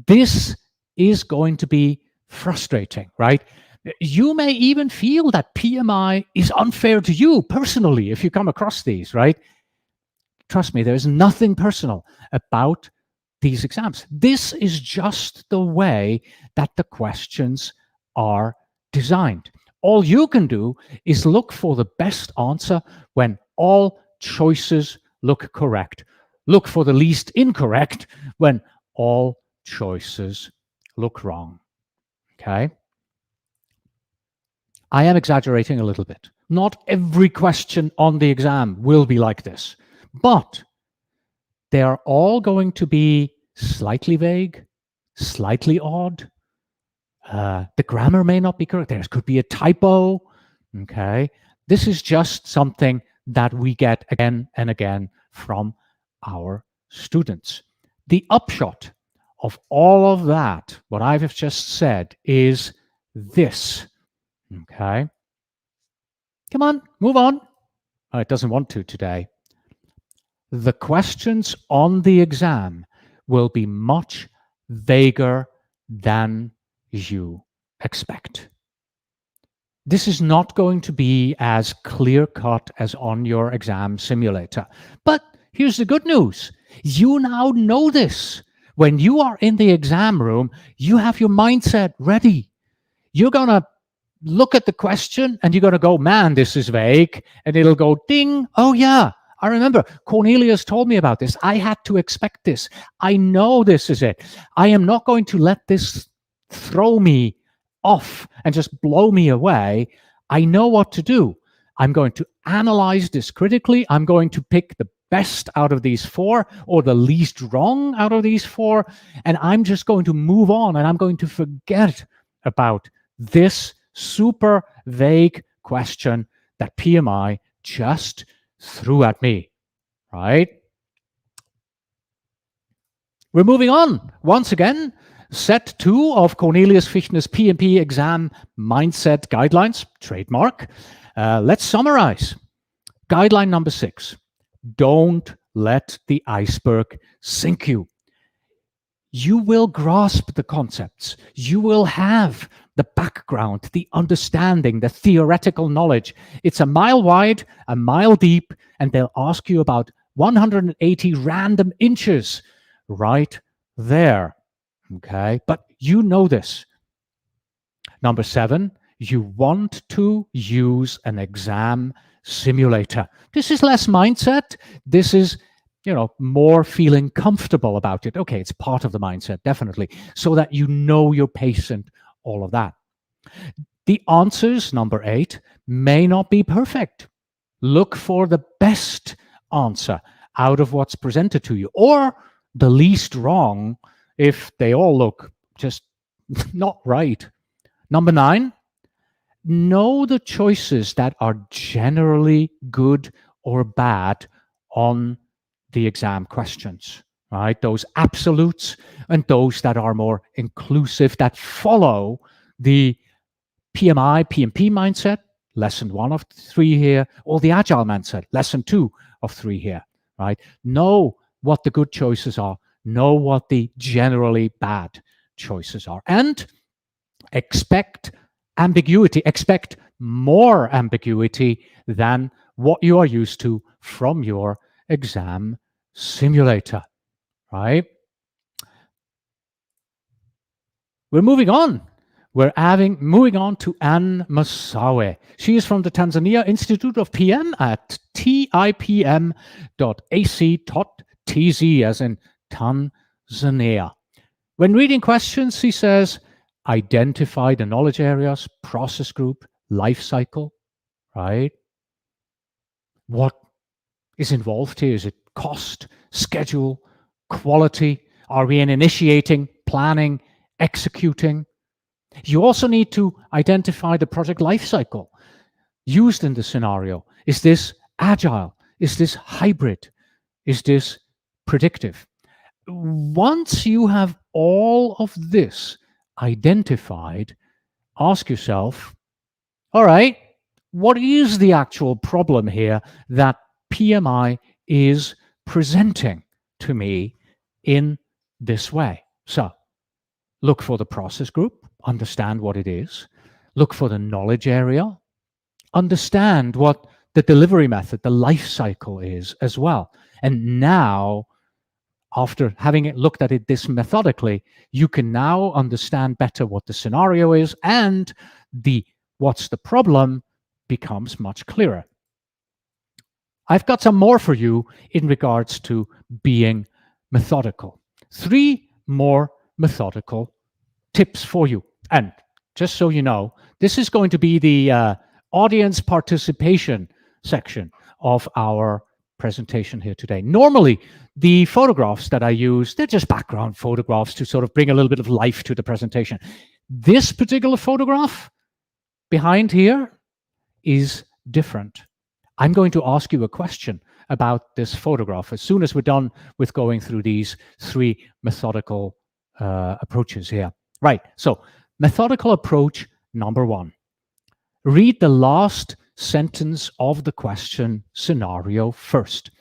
this is going to be frustrating, right? You may even feel that PMI is unfair to you personally if you come across these, right? Trust me, there's nothing personal about these exams. This is just the way that the questions are designed. All you can do is look for the best answer when all choices look correct. Look for the least incorrect when all choices look wrong. Okay? I am exaggerating a little bit. Not every question on the exam will be like this, but they are all going to be slightly vague, slightly odd. The grammar may not be correct. There could be a typo. Okay. This is just something that we get again and again from our students. The upshot of all of that, what I've just said, is this. Okay. Come on, move on. Oh, it doesn't want to today. The questions on the exam will be much vaguer than you expect. This is not going to be as clear-cut as on your exam simulator. But here's the good news. You now know this. When you are in the exam room, you have your mindset ready. You're going to look at the question and you're going to go, man, this is vague. And it'll go, ding, oh yeah, I remember Cornelius told me about this. I had to expect this. I know this is it. I am not going to let this throw me off and just blow me away. I know what to do. I'm going to analyze this critically. I'm going to pick the best out of these four or the least wrong out of these four. And I'm just going to move on and I'm going to forget about this super vague question that PMI just threw at me, right? We're moving on. Once again, Set 2 of Cornelius Fichtner's PMP exam mindset guidelines, trademark. Let's summarize. Guideline number 6, don't let the iceberg sink you. You will grasp the concepts. You will have the background, the understanding, the theoretical knowledge. It's a mile wide, a mile deep, and they'll ask you about 180 random inches right there. Okay, but you know this. Number 7, you want to use an exam simulator. This is less mindset. This is, more feeling comfortable about it. Okay, it's part of the mindset, definitely, so that you know your pace and all of that. The answers, number 8, may not be perfect. Look for the best answer out of what's presented to you, or the least wrong if they all look just not right. Number 9, know the choices that are generally good or bad on the exam questions, right? Those absolutes and those that are more inclusive, that follow the PMI, PMP mindset, lesson 1 of 3 here, or the agile mindset, lesson 2 of 3 here, right? Know what the good choices are. Know what the generally bad choices are. And expect ambiguity. Expect more ambiguity than what you are used to from your exam simulator, right? We're moving on. Moving on to Anne Masawe. She is from the Tanzania Institute of PM at tipm.ac.tz, as in Tanzania. When reading questions, she says, identify the knowledge areas, process group, life cycle, right? What is involved here? Is it cost, schedule, quality? Are we in initiating, planning, executing? You also need to identify the project life cycle used in the scenario. Is this agile? Is this hybrid? Is this predictive? Once you have all of this identified, ask yourself, all right, what is the actual problem here that PMI is presenting to me in this way? So look for the process group, understand what it is. Look for the knowledge area, understand what the delivery method, the life cycle is as well. And now, after having looked at it this methodically, you can now understand better what the scenario is, and what's the problem becomes much clearer. I've got some more for you in regards to being methodical. 3 more methodical tips for you. And just so you know, this is going to be the audience participation section of our presentation here today. Normally, the photographs that I use, they're just background photographs to sort of bring a little bit of life to the presentation. This particular photograph behind here is different. I'm going to ask you a question about this photograph as soon as we're done with going through these 3 methodical approaches here. Right, so methodical approach number 1. Read the last sentence of the question scenario first.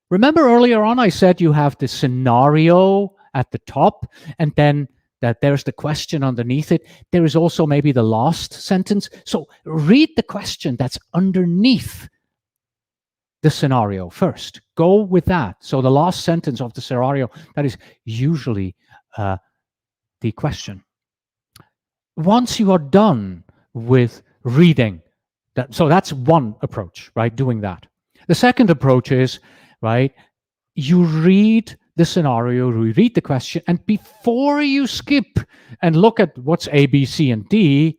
Remember earlier on I said you have the scenario at the top and then that there's the question underneath it. There is also maybe the last sentence. So read the question that's underneath the scenario first. Go with that. So the last sentence of the scenario, that is usually the question. Once you are done with reading that, so that's one approach, right? Doing that. The second approach is, right, you read the scenario, you read the question, and before you skip and look at what's A, B, C, and D,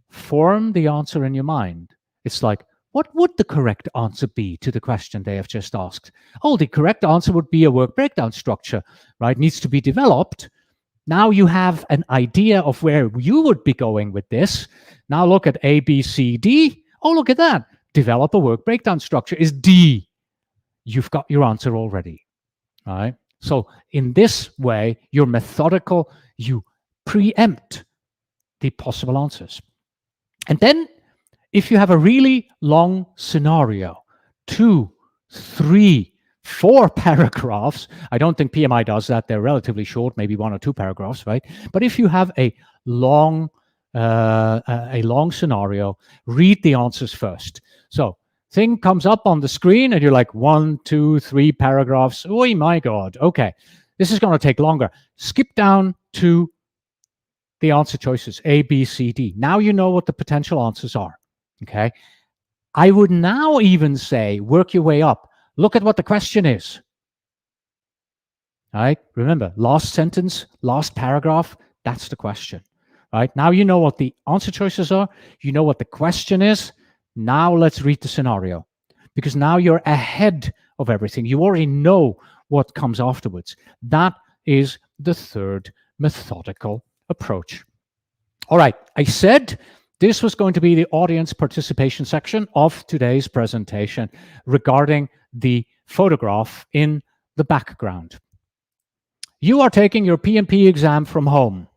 form the answer in your mind. It's like, what would the correct answer be to the question they have just asked? Oh, the correct answer would be a work breakdown structure, right? Needs to be developed. Now you have an idea of where you would be going with this. Now look at A, B, C, D. Oh, look at that. Develop a work breakdown structure is D. You've got your answer already, all right? So in this way, you're methodical. You preempt the possible answers. And then if you have a really long scenario, 2, 3, 4 paragraphs, I don't think PMI does that. They're relatively short, maybe 1 or 2 paragraphs, right? But if you have a long scenario, read the answers first. So thing comes up on the screen and you're like 1, 2, 3 paragraphs. Oh my God. Okay, this is going to take longer. Skip down to the answer choices, A, B, C, D. Now you know what the potential answers are. Okay. I would now even say, work your way up. Look at what the question is. All right. Remember, last sentence, last paragraph, that's the question. All right. Now you know what the answer choices are. You know what the question is. Now let's read the scenario, because now you're ahead of everything. You already know what comes afterwards. That is the third methodical approach. All right. I said this was going to be the audience participation section of today's presentation regarding the photograph in the background. You are taking your PMP exam from home.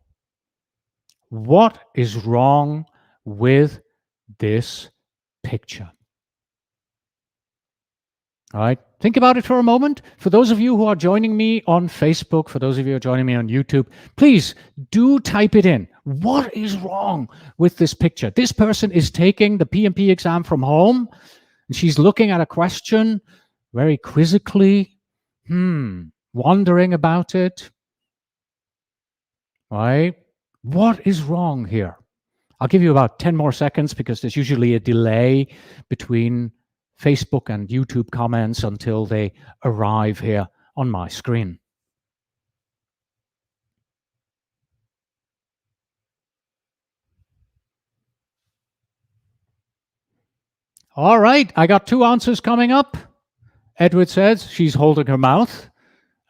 What is wrong with this picture? All right, think about it for a moment. For those of you who are joining me on Facebook, for those of you who are joining me on YouTube, please do type it in. What is wrong with this picture? This person is taking the PMP exam from home, and she's looking at a question very quizzically, wondering about it. All right, what is wrong here? I'll give you about 10 more seconds because there's usually a delay between Facebook and YouTube comments until they arrive here on my screen. All right, I got 2 answers coming up. Edward says she's holding her mouth.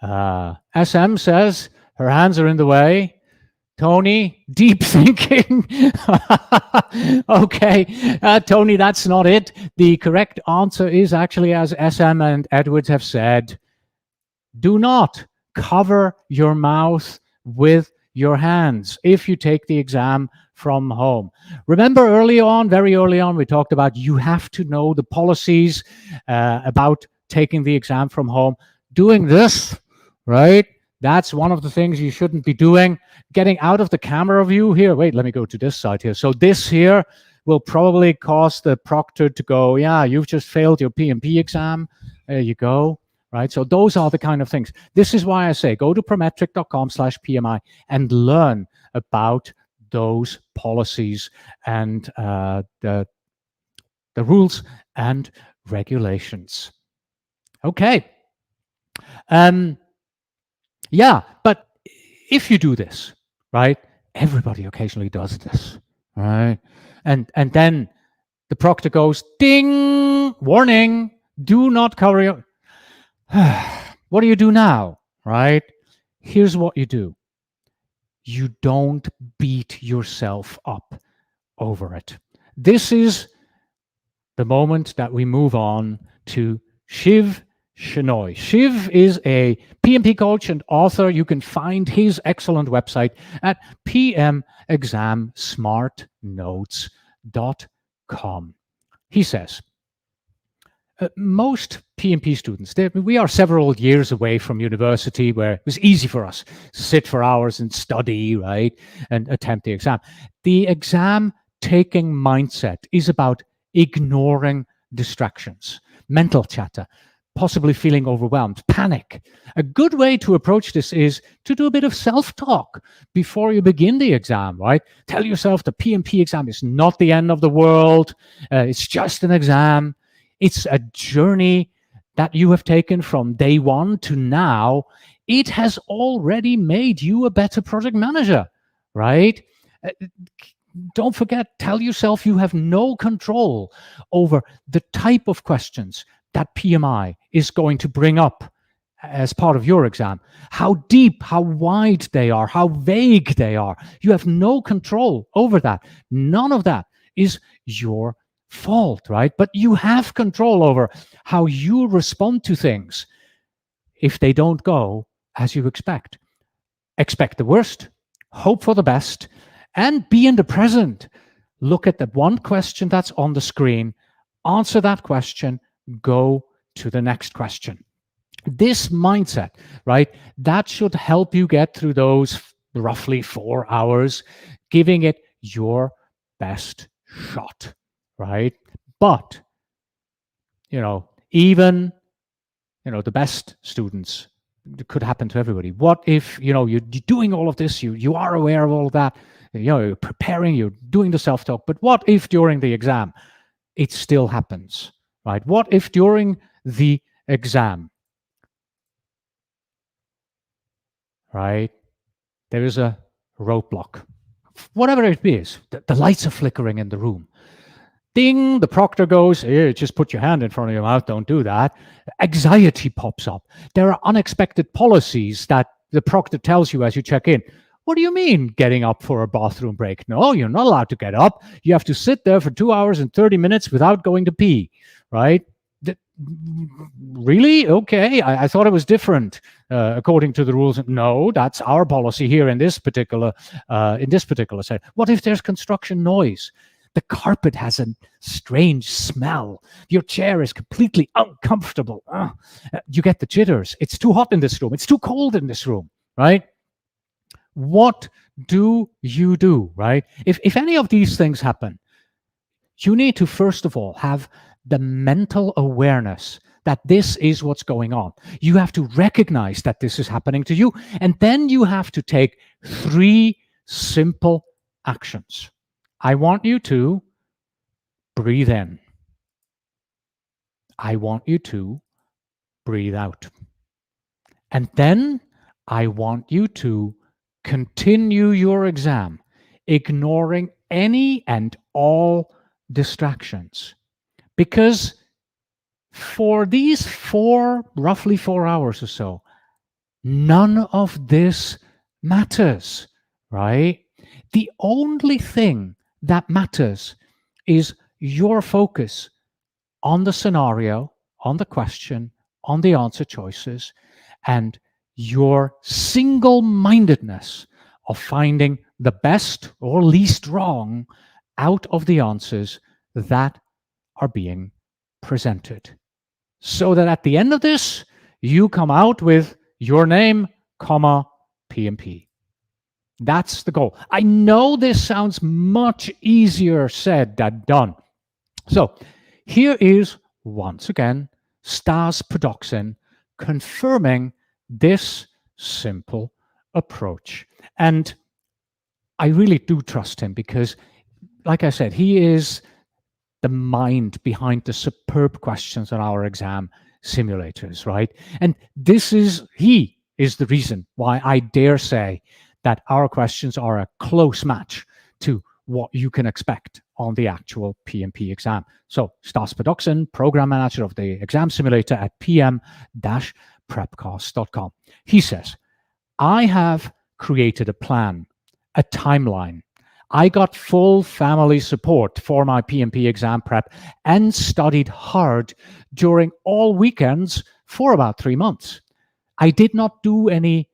SM says her hands are in the way. Tony, deep thinking. Okay, Tony, that's not it. The correct answer is actually, as SM and Edwards have said, do not cover your mouth with your hands if you take the exam from home. Remember very early on, we talked about you have to know the policies about taking the exam from home. Doing this, right? That's one of the things you shouldn't be doing. Getting out of the camera view here. Wait, let me go to this side here. So this here will probably cause the proctor to go, yeah, you've just failed your PMP exam. There you go. Right? So those are the kind of things. This is why I say go to prometric.com/PMI and learn about those policies and the rules and regulations. Okay. Yeah, but if you do this, right, everybody occasionally does this, right? And then the proctor goes, ding, warning, do not cover your... What do you do now, right? Here's what you do. You don't beat yourself up over it. This is the moment that we move on to Shiv Shenoy. Shiv is a PMP coach and author. You can find his excellent website at pmexamsmartnotes.com. He says, most PMP students, we are several years away from university where it was easy for us to sit for hours and study, right, and attempt the exam. The exam taking mindset is about ignoring distractions, mental chatter, possibly feeling overwhelmed, panic. A good way to approach this is to do a bit of self-talk before you begin the exam, right? Tell yourself the PMP exam is not the end of the world. It's just an exam. It's a journey that you have taken from day one to now. It has already made you a better project manager, right? Don't forget, tell yourself you have no control over the type of questions that PMI is going to bring up as part of your exam. How deep, how wide they are, how vague they are. You have no control over that. None of that is your fault, right? But you have control over how you respond to things if they don't go as you expect. Expect the worst, hope for the best, and be in the present. Look at the one question that's on the screen, answer that question, go to the next question. This mindset, right, that should help you get through those roughly 4 hours, giving it your best shot, right? But, even, the best students, it could happen to everybody. What if, you're doing all of this, you are aware of all of that, you're preparing, you're doing the self-talk, but what if during the exam it still happens, right? What if during the exam, right, there is a roadblock, whatever it is, the lights are flickering in the room. Ding, the proctor goes, hey, just put your hand in front of your mouth, don't do that. Anxiety pops up. There are unexpected policies that the proctor tells you as you check in. What do you mean getting up for a bathroom break? No, you're not allowed to get up. You have to sit there for 2 hours and 30 minutes without going to pee, right? Really? Okay, I thought it was different according to the rules. No, that's our policy here in this particular set. What if there's construction noise? The carpet has a strange smell. Your chair is completely uncomfortable. You get the jitters. It's too hot in this room. It's too cold in this room, right? What do you do, right? If any of these things happen, you need to, first of all, have the mental awareness that this is what's going on. You have to recognize that this is happening to you, and then you have to take 3 simple actions. I want you to breathe in. I want you to breathe out. And then I want you to continue your exam, ignoring any and all distractions. Because for these roughly 4 hours or so, none of this matters, right? The only thing that matters is your focus on the scenario, on the question, on the answer choices, and your single-mindedness of finding the best or least wrong out of the answers that are being presented. So that at the end of this, you come out with your name, comma, PMP. That's the goal. I know this sounds much easier said than done. So here is, once again, Stas Podoksin confirming this simple approach. And I really do trust him because, like I said, he is the mind behind the superb questions on our exam simulators, right? And he is the reason why I dare say that our questions are a close match to what you can expect on the actual PMP exam. So Stas Podoksin, program manager of the exam simulator at pm-prepcast.com. He says, I have created a plan, a timeline. I got full family support for my PMP exam prep and studied hard during all weekends for about 3 months. I did not do any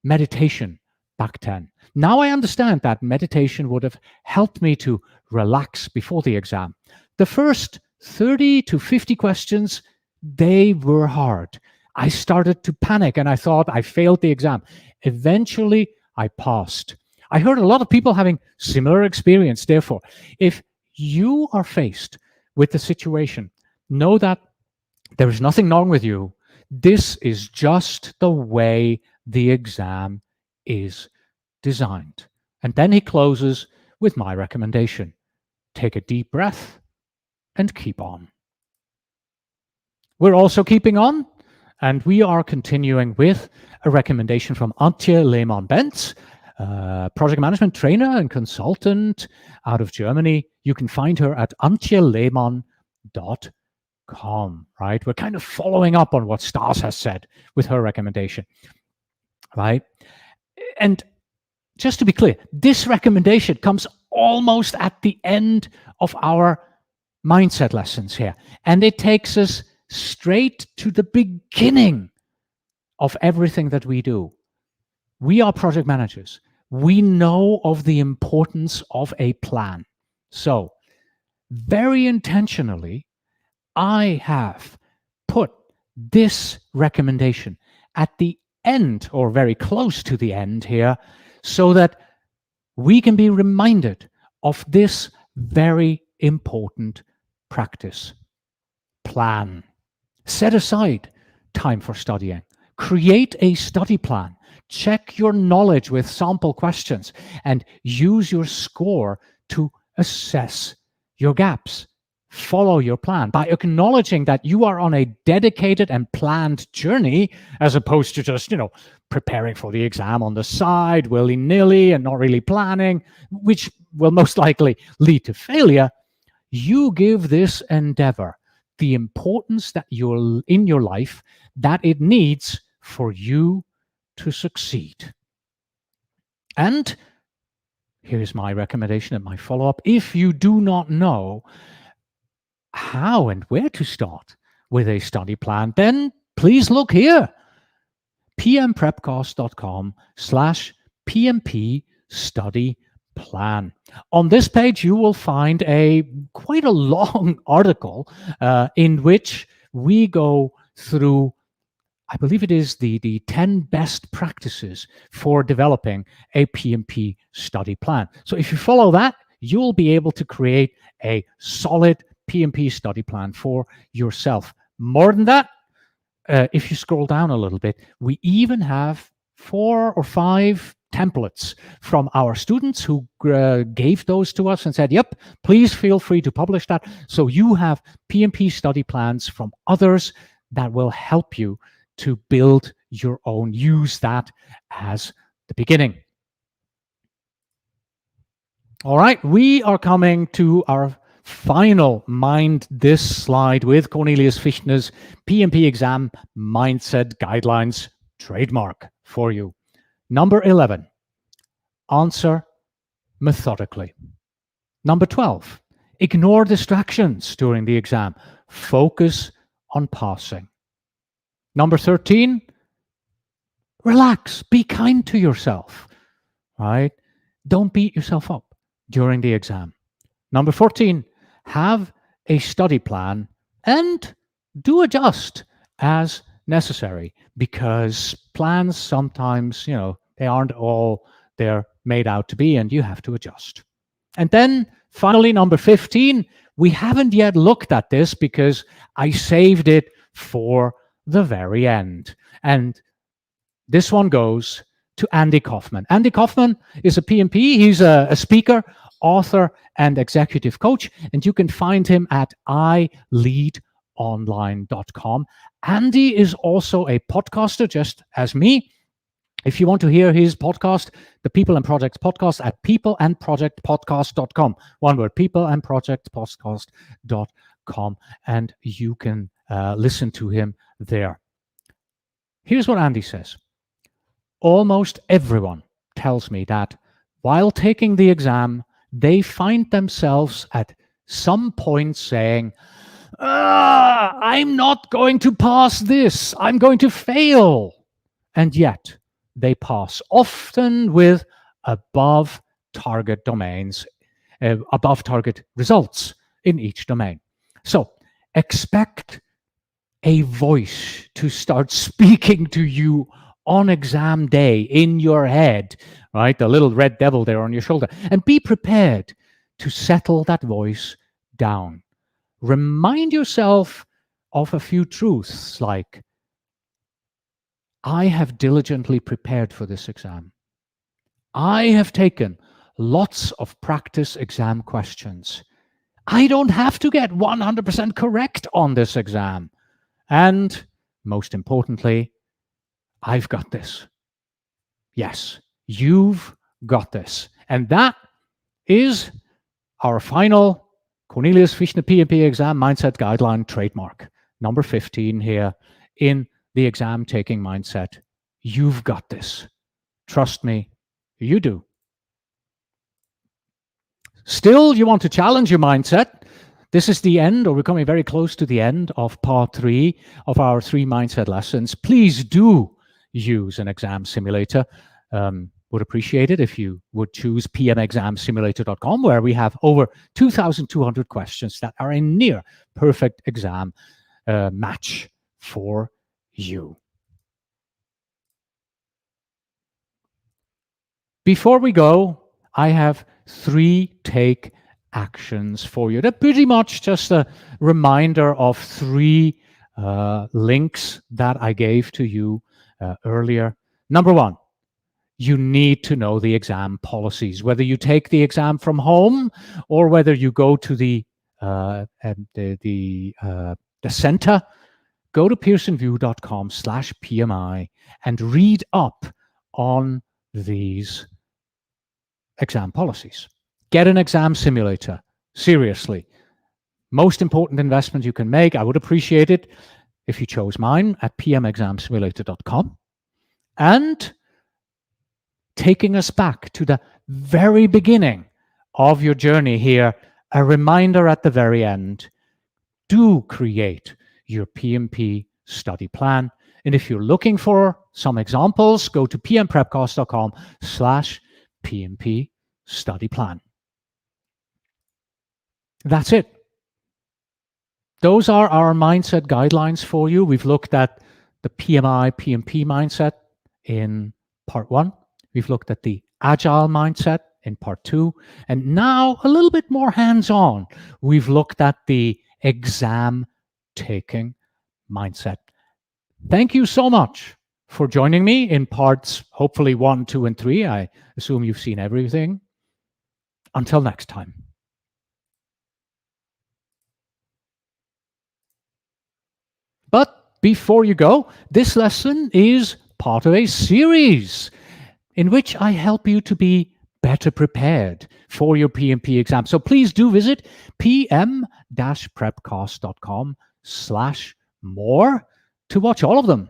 meditation back then. Now I understand that meditation would have helped me to relax before the exam. The first 30 to 50 questions, they were hard. I started to panic and I thought I failed the exam. Eventually, I passed. I heard a lot of people having similar experience. Therefore, if you are faced with the situation, know that there is nothing wrong with you. This is just the way the exam is designed. And then he closes with my recommendation. Take a deep breath and keep on. We're also keeping on, and we are continuing with a recommendation from Antje Lehmann-Benz, project management trainer and consultant out of Germany. You can find her at antjelehmann.com, right? We're kind of following up on what Stas has said with her recommendation, right? And just to be clear, this recommendation comes almost at the end of our mindset lessons here. And it takes us straight to the beginning of everything that we do. We are project managers. we know of the importance of a plan. So, very intentionally, I have put this recommendation at the end, or very close to the end here, so that we can be reminded of this very important practice. Plan. Set aside time for studying. Create a study plan. Check your knowledge with sample questions and use your score to assess your gaps. Follow your plan by acknowledging that you are on a dedicated and planned journey, as opposed to just, preparing for the exam on the side, willy-nilly, and not really planning, which will most likely lead to failure. You give this endeavor the importance that you're in your life that it needs for you to succeed. And here's my recommendation and my follow-up. If you do not know how and where to start with a study plan, then please look here. pmprepcourse.com/PMP study plan. On this page, you will find quite a long article in which we go through, I believe it is the 10 best practices for developing a PMP study plan. So if you follow that, you'll be able to create a solid PMP study plan for yourself. More than that, if you scroll down a little bit, we even have 4 or 5 templates from our students who gave those to us and said, yep, please feel free to publish that. So you have PMP study plans from others that will help you to build your own. Use that as the beginning. All right, we are coming to our final Mind This slide with Cornelius Fichtner's PMP exam mindset guidelines trademark for you. Number 11, answer methodically. Number 12, ignore distractions during the exam. Focus on passing. Number 13, relax, be kind to yourself, right? Don't beat yourself up during the exam. Number 14, have a study plan and do adjust as necessary, because plans sometimes, they aren't all they're made out to be, and you have to adjust. And then finally, number 15, we haven't yet looked at this because I saved it for the very end. And this one goes to Andy Kaufman. Andy Kaufman is a PMP. He's a speaker, author, and executive coach, and you can find him at ileadonline.com. Andy is also a podcaster, just as me. If you want to hear his podcast, the People and Projects podcast, at peopleandprojectpodcast.com. One word, peopleandprojectpodcast.com, and you can listen to him there. Here's what Andy says. Almost everyone tells me that while taking the exam, they find themselves at some point saying, I'm not going to pass this. I'm going to fail. And yet they pass, often with above target domains, above target results in each domain. So expect a voice to start speaking to you on exam day in your head, right? The little red devil there on your shoulder. And be prepared to settle that voice down. Remind yourself of a few truths like, I have diligently prepared for this exam. I have taken lots of practice exam questions. I don't have to get 100% correct on this exam. And most importantly, I've got this. Yes, you've got this. And that is our final Cornelius Fichtner PMP exam mindset guideline trademark. Number 15 here in the exam taking mindset. You've got this. Trust me, you do. Still, you want to challenge your mindset. This is the end, or we're coming very close to the end of part 3 of our 3 mindset lessons. Please do use an exam simulator. would appreciate it if you would choose pmexamsimulator.com, where we have over 2,200 questions that are a near perfect exam match for you. Before we go, I have 3 take actions for you. They're pretty much just a reminder of 3 links that I gave to you earlier. Number 1, you need to know the exam policies, whether you take the exam from home or whether you go to the center. Go to pearsonview.com/PMI and read up on these exam policies. Get an exam simulator. Seriously. Most important investment you can make. I would appreciate it if you chose mine at pmexamsimulator.com. And taking us back to the very beginning of your journey here, a reminder at the very end, do create your PMP study plan. And if you're looking for some examples, go to pmprepcost.com/PMP study plan. That's it. Those are our mindset guidelines for you. We've looked at the PMI, PMP mindset in part 1. We've looked at the agile mindset in part 2. And now a little bit more hands-on. We've looked at the exam taking mindset. Thank you so much for joining me in parts, hopefully 1, 2, and 3. I assume you've seen everything. Until next time. But before you go, this lesson is part of a series in which I help you to be better prepared for your PMP exam. So please do visit pm-prepcost.com/more to watch all of them.